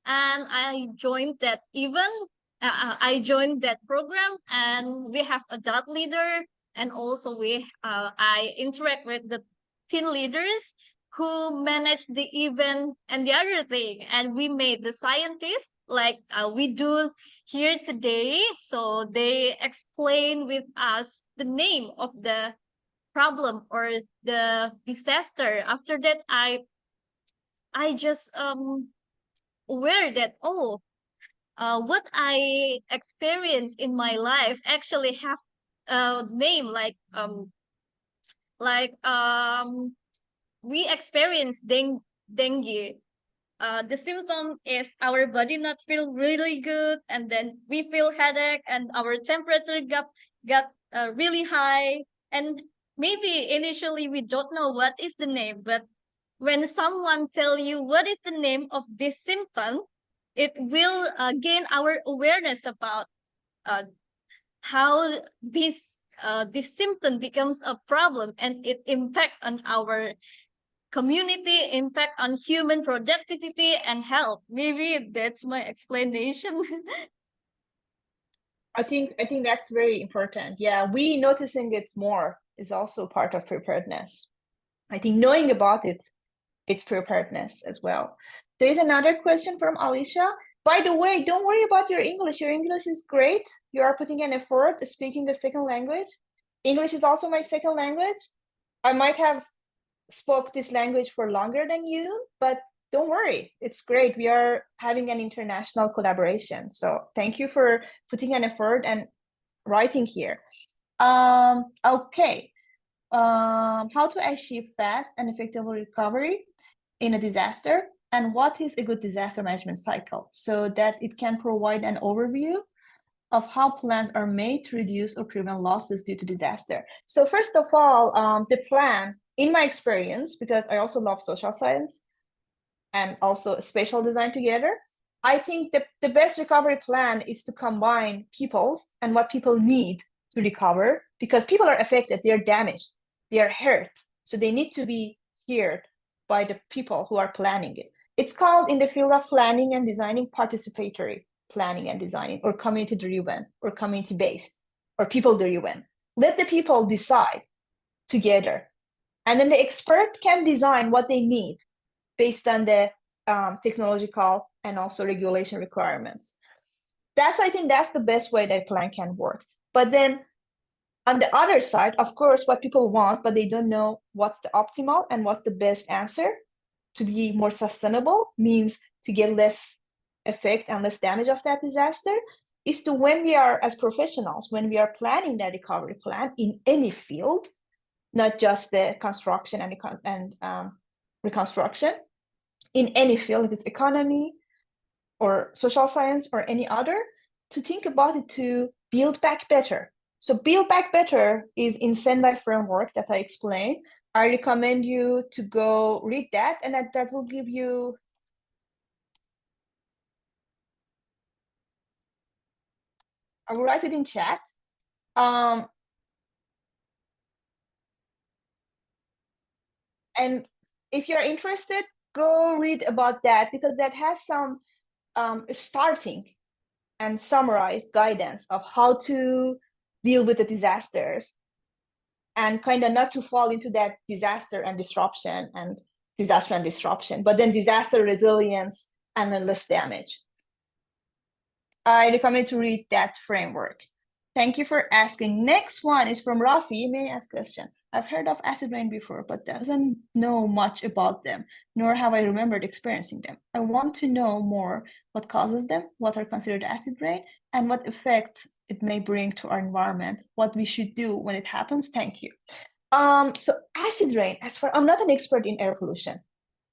and I joined that event. I joined that program, and we have a dot leader, and also I interact with the team leaders who manage the event and the other thing, and we made the scientists like we do here today. So they explain with us the name of the problem or the disaster. After that, I just aware that what I experience in my life actually have a name like we experience dengue. The symptom is our body not feel really good, and then we feel headache, and our temperature got really high. And maybe initially we don't know what is the name, but when someone tell you what is the name of this symptom, it will gain our awareness about uh, how this symptom becomes a problem, and it impact on our community, impact on human productivity and health. Maybe that's my explanation. I think that's very important. Yeah, we noticing it more is also part of preparedness. I think knowing about it, it's preparedness as well. There is another question from Alicia. By the way, don't worry about your English. Your English is great. You are putting an effort speaking a second language. English is also my second language. I might have spoke this language for longer than you, but don't worry, it's great. We are having an international collaboration. So thank you for putting an effort and writing here. Okay. How to achieve fast and effective recovery in a disaster, and what is a good disaster management cycle, so that it can provide an overview of how plans are made to reduce or prevent losses due to disaster. So first of all, the plan, in my experience, because I also love social science and also spatial design together, I think the best recovery plan is to combine people's and what people need to recover, because people are affected, they are damaged, they are hurt, so they need to be heard by the people who are planning it. It's called, in the field of planning and designing, participatory planning and designing, or community driven, or community based, or people driven. Let the people decide together, and then the expert can design what they need based on the technological and also regulation requirements. I think that's the best way that plan can work. But then on the other side, of course, what people want, but they don't know what's the optimal and what's the best answer to be more sustainable, means to get less effect and less damage of that disaster, is to, when we are as professionals, when we are planning that recovery plan in any field, not just the construction and reconstruction, in any field, if it's economy or social science or any other, to think about it to build back better. So build back better is in Sendai framework that I explained. I recommend you to go read that, and that will give you I will write it in chat. And if you're interested, go read about that, because that has some starting and summarized guidance of how to deal with the disasters, and kind of not to fall into that disaster and disruption, but then disaster resilience and then less damage. I recommend to read that framework. Thank you for asking. Next one is from Rafi. May I ask a question? I've heard of acid rain before, but doesn't know much about them, nor have I remembered experiencing them. I want to know more what causes them, what are considered acid rain, and what effects it may bring to our environment, what we should do when it happens. Thank you. So acid rain, I'm not an expert in air pollution,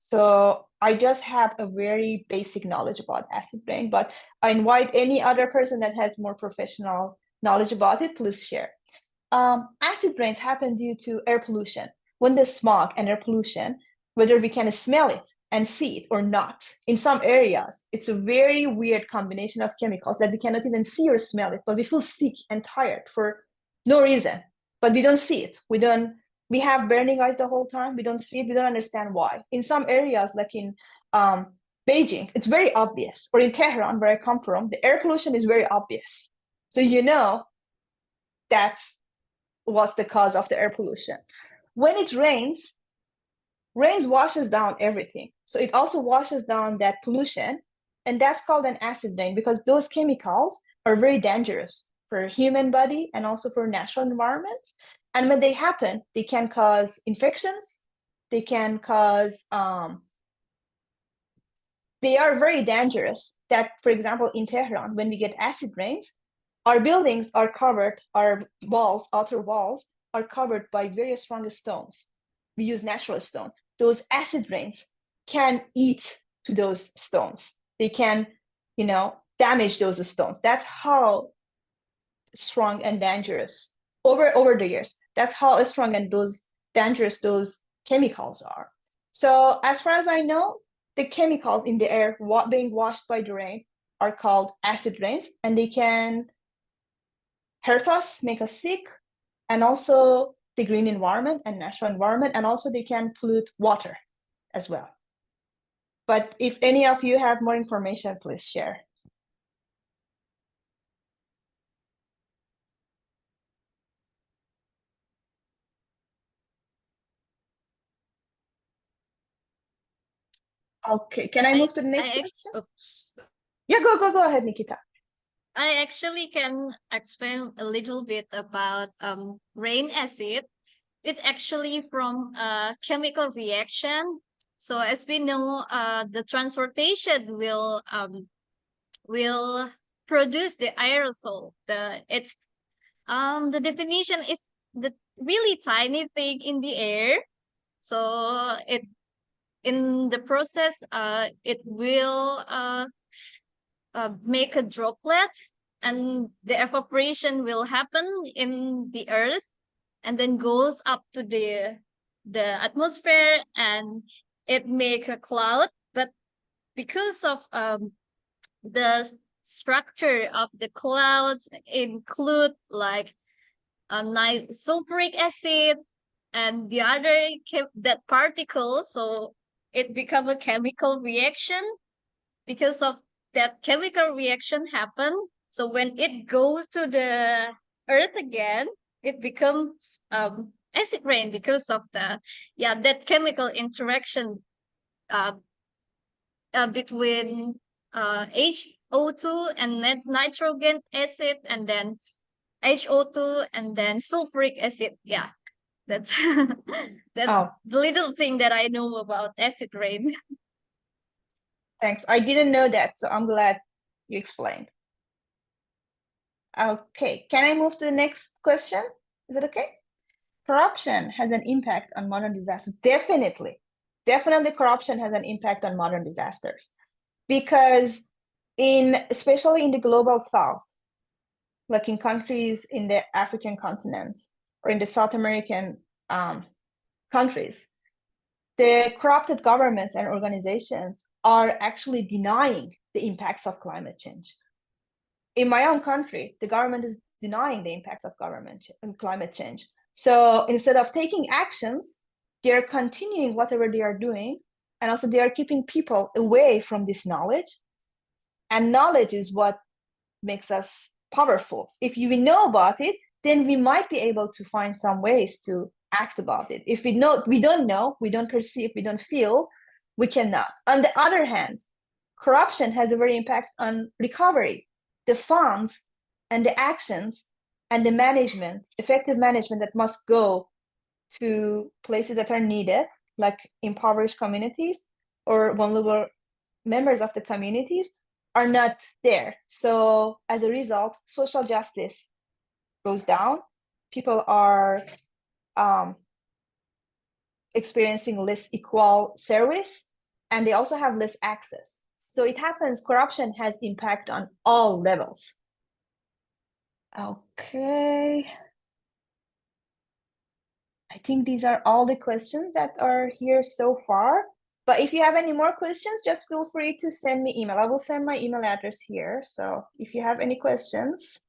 so I just have a very basic knowledge about acid rain, but I invite any other person that has more professional knowledge about it, please share. Acid rains happen due to air pollution. When there's smog and air pollution, whether we can smell it and see it or not, in some areas, it's a very weird combination of chemicals that we cannot even see or smell it, but we feel sick and tired for no reason, but we don't see it. We have burning eyes the whole time. We don't see it. We don't understand why. In some areas, like in Beijing, it's very obvious. Or in Tehran, where I come from, the air pollution is very obvious. So you know that's what's the cause of the air pollution. When it rains washes down everything. So it also washes down that pollution, and that's called an acid rain because those chemicals are very dangerous for human body and also for natural environment. And when they happen, they can cause infections. They can cause, they are very dangerous. That, for example, in Tehran, when we get acid rains, our buildings are covered, our walls, outer walls, are covered by very strong stones. We use natural stone. Those acid rains can eat to those stones. They can, damage those stones. That's how strong and dangerous over the years. That's how strong and dangerous those chemicals are. So as far as I know, the chemicals in the air being washed by the rain are called acid rains, and they can hurt us, make us sick, and also the green environment and natural environment, and also they can pollute water as well. But if any of you have more information, please share. Okay, can I move to the next question? Oops. Yeah, go ahead, Nikita. I actually can explain a little bit about rain acid. It actually from a chemical reaction. So as we know, the transportation will produce the aerosol. The definition is the really tiny thing in the air. So it in the process, it will make a droplet, and the evaporation will happen in the earth, and then goes up to the atmosphere, and it make a cloud. But because of the structure of the clouds include like sulfuric acid and the other that particle, so it become a chemical reaction. Because of that chemical reaction happen, so when it goes to the earth again, it becomes acid rain because of that chemical interaction uh, between HO2 and nitrogen acid, and then HO2 and then sulfuric acid. Yeah, that's that's Oh. the little thing that I know about acid rain. Thanks. I didn't know that, so I'm glad you explained. Okay, can I move to the next question? Is it okay? Corruption has an impact on modern disasters. Definitely. Definitely corruption has an impact on modern disasters. Because especially in the global south, like in countries in the African continent or in the South American countries, the corrupted governments and organizations are actually denying the impacts of climate change. In my own country, the government is denying the impacts of climate change. So instead of taking actions, they're continuing whatever they are doing, and also they are keeping people away from this knowledge. And knowledge is what makes us powerful. If we know about it, then we might be able to find some ways to act about it. If we don't know, we don't perceive, we don't feel, we cannot. On the other hand, corruption has a very impact on recovery. The funds and the actions and the management, effective management that must go to places that are needed, like impoverished communities or vulnerable members of the communities, are not there. So as a result, social justice goes down. People are experiencing less equal service, and they also have less access. So it happens, corruption has impact on all levels. Okay. I think these are all the questions that are here so far. But if you have any more questions, just feel free to send me email. I will send my email address here. So if you have any questions,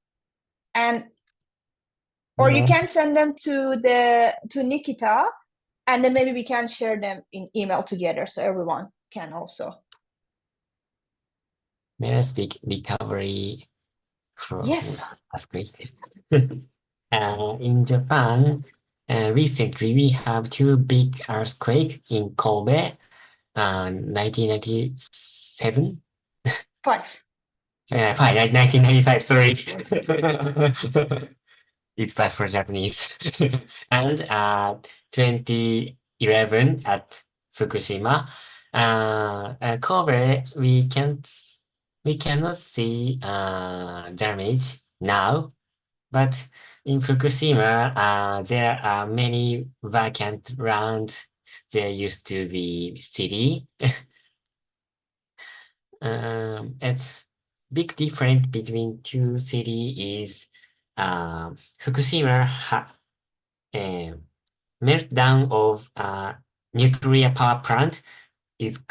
or you can send them to Nikita, and then maybe we can share them in email together so everyone can also may I speak recovery from Yes. earthquake? In Japan, recently we have two big earthquake in Kobe, 1997. 5. 1995, sorry. It's bad for Japanese. And 2011 at Fukushima. Kobe, we cannot see damage now, but in Fukushima, there are many vacant land. There used to be city. It's big difference between two city is Fukushima meltdown of nuclear power plant is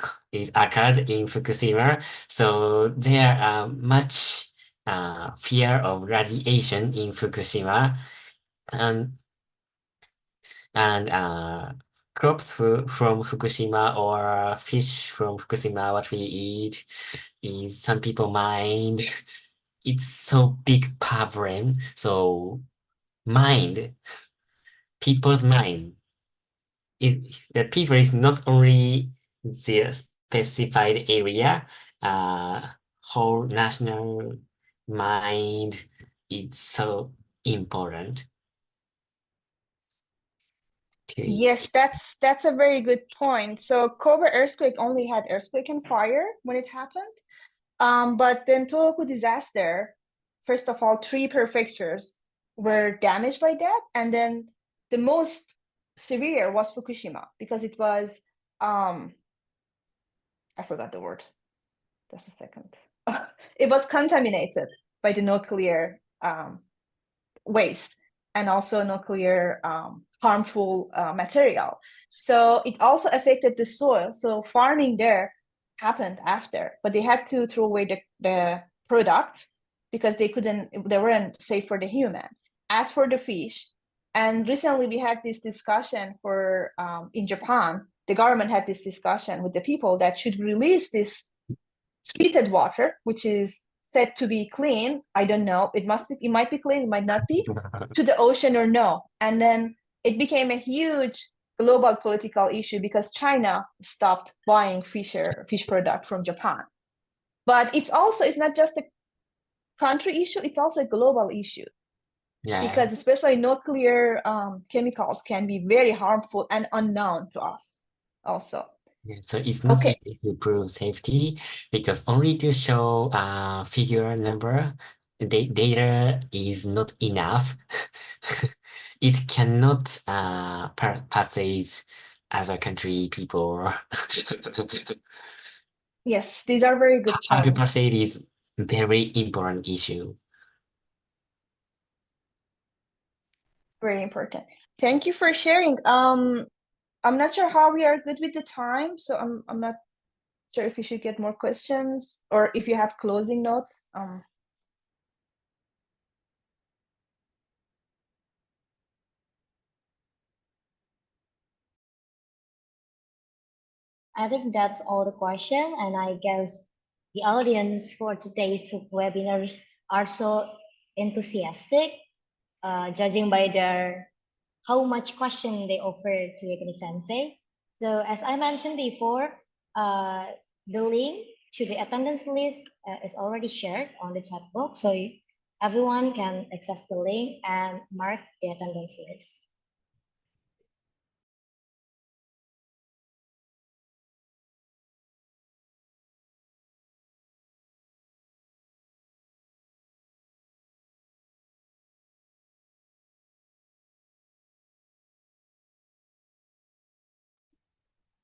occurred in Fukushima, so there are much fear of radiation in Fukushima, and crops from Fukushima or fish from Fukushima, what we eat is some people mind. It's so big problem. So mind, people's mind. The people is not only the specified area, whole national mind is so important to Yes, that's a very good point. So Kobe earthquake only had earthquake and fire when it happened. But then Tohoku disaster, first of all, 3 prefectures were damaged by that, and then the most severe was Fukushima because it was I forgot the word. Just a second. It was contaminated by the nuclear waste and also nuclear harmful material. So it also affected the soil. So farming there happened after, but they had to throw away the product because they weren't safe for the human. As for the fish, and recently we had this discussion for in Japan, the government had this discussion with the people that should release this treated water, which is said to be clean. I don't know. It might be clean, it might not be, to the ocean or no. And then it became a huge global political issue because China stopped buying fish product from Japan. But it's not just a country issue, it's also a global issue. Yeah. Because especially nuclear chemicals can be very harmful and unknown to us also. Yeah, so it's not Okay. easy to prove safety because only to show figure number, the data is not enough. It cannot persuade other country people. Yes, these are very good How to points. persuade is very important issue. Very important. Thank you for sharing. I'm not sure how we are good with the time, so I'm not sure if you should get more questions or if you have closing notes. I think that's all the question, and I guess the audience for today's webinars are so enthusiastic, judging by their how much question they offer to Yegane Sensei. So as I mentioned before, uh, the link to the attendance list is already shared on the chat box, so everyone can access the link and mark the attendance list.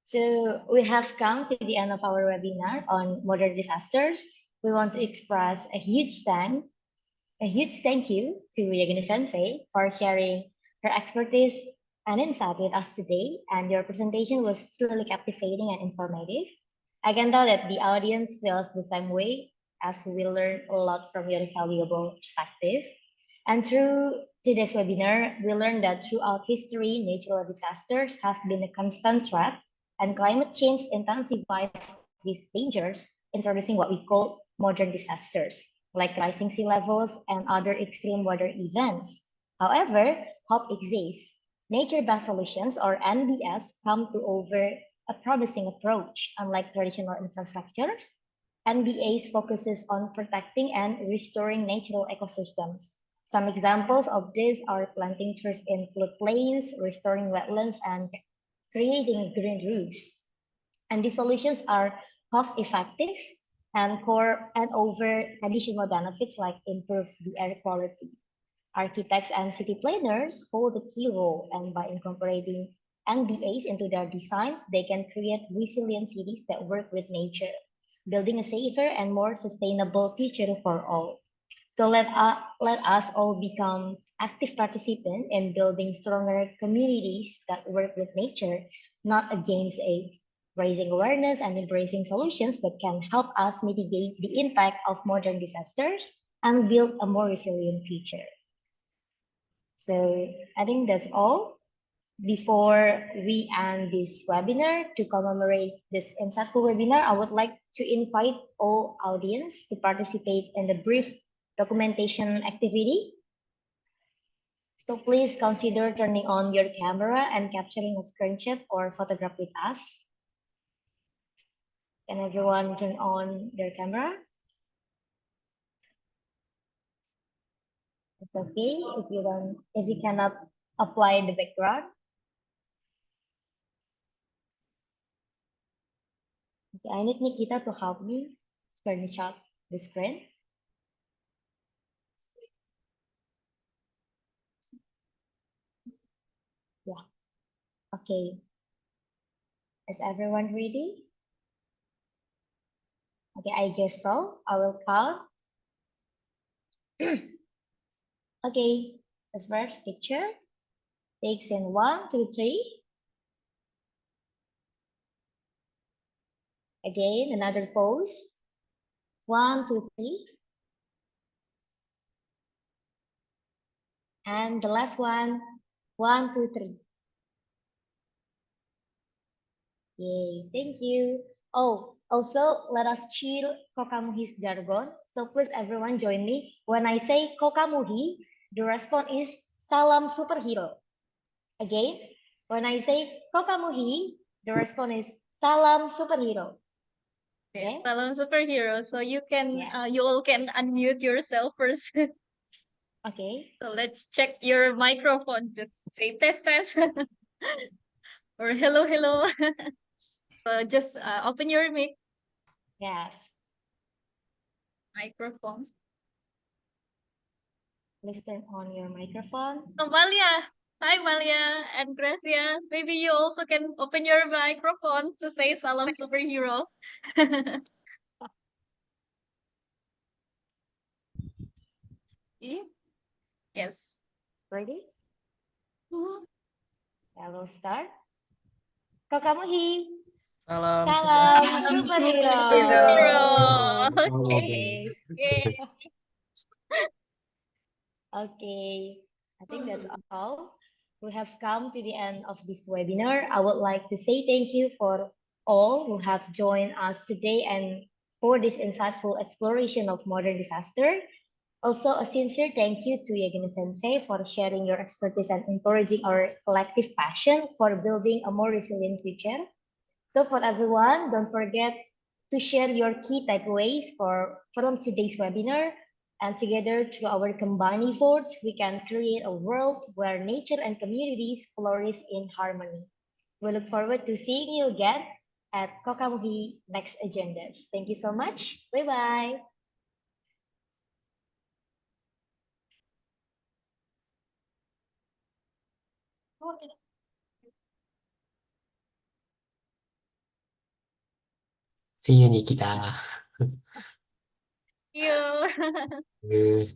So we have come to the end of our webinar on modern disasters. We want to express a huge thank you to Yagini Sensei for sharing her expertise and insight with us today. And your presentation was truly captivating and informative. I can tell that the audience feels the same way as we learned a lot from your valuable perspective. And through today's webinar, we learned that throughout history, natural disasters have been a constant threat, and climate change intensifies these dangers, introducing what we call modern disasters, like rising sea levels and other extreme weather events. However, hope exists. Nature-based solutions, or NBS, come to over a promising approach. Unlike traditional infrastructures, NBAs focuses on protecting and restoring natural ecosystems. Some examples of this are planting trees in floodplains, restoring wetlands, and creating green roofs. And these solutions are cost effective and core and over additional benefits like improve the air quality. Architects and city planners hold a key role, and by incorporating NBAs into their designs, they can create resilient cities that work with nature, building a safer and more sustainable future for all. So let us all become active participants in building stronger communities that work with nature, not against it, raising awareness and embracing solutions that can help us mitigate the impact of modern disasters and build a more resilient future. So I think that's all. Before we end this webinar, to commemorate this insightful webinar, I would like to invite all audience to participate in the brief documentation activity. So please consider turning on your camera and capturing a screenshot or photograph with us. Can everyone turn on their camera? It's okay if you cannot apply the background. Okay, I need Nikita to help me screenshot the screen. Yeah. Okay. Is everyone ready? Okay, I guess so. I will count. Okay, the first picture takes in 1, 2, 3. Again, another pose. 1, 2, 3. And the last one, 1, 2, 3. Yay, thank you. Oh, also let us chill Kokamuhi's jargon. So please everyone join me. When I say Kokamuhi, the response is Salam Superhero. Again, when I say Kokamuhi, the response is Salam Superhero. Okay? Salam superhero. So you can Yeah. you all can unmute yourself first. Okay. So let's check your microphone. Just say test test or hello hello. So just open your Yes. microphone. Please turn on your microphone. Oh, Malia. Hi, Malia and Gracia. Maybe you also can open your microphone to say salam superhero. Yes. Ready? Mhm. I will start. Kokamuhi. Salam Salam superhero. Superhero. Superhero. Okay. Yay. Okay, I think that's all. We have come to the end of this webinar. I would like to say thank you for all who have joined us today and for this insightful exploration of modern disaster. Also, a sincere thank you to Yegane Sensei for sharing your expertise and encouraging our collective passion for building a more resilient future. So for everyone, don't forget to share your key takeaways from today's webinar. And together, through our combined efforts, we can create a world where nature and communities flourish in harmony. We look forward to seeing you again at Kokamuhi next agendas. Thank you so much. Bye-bye. See you, Nikita. You. Good.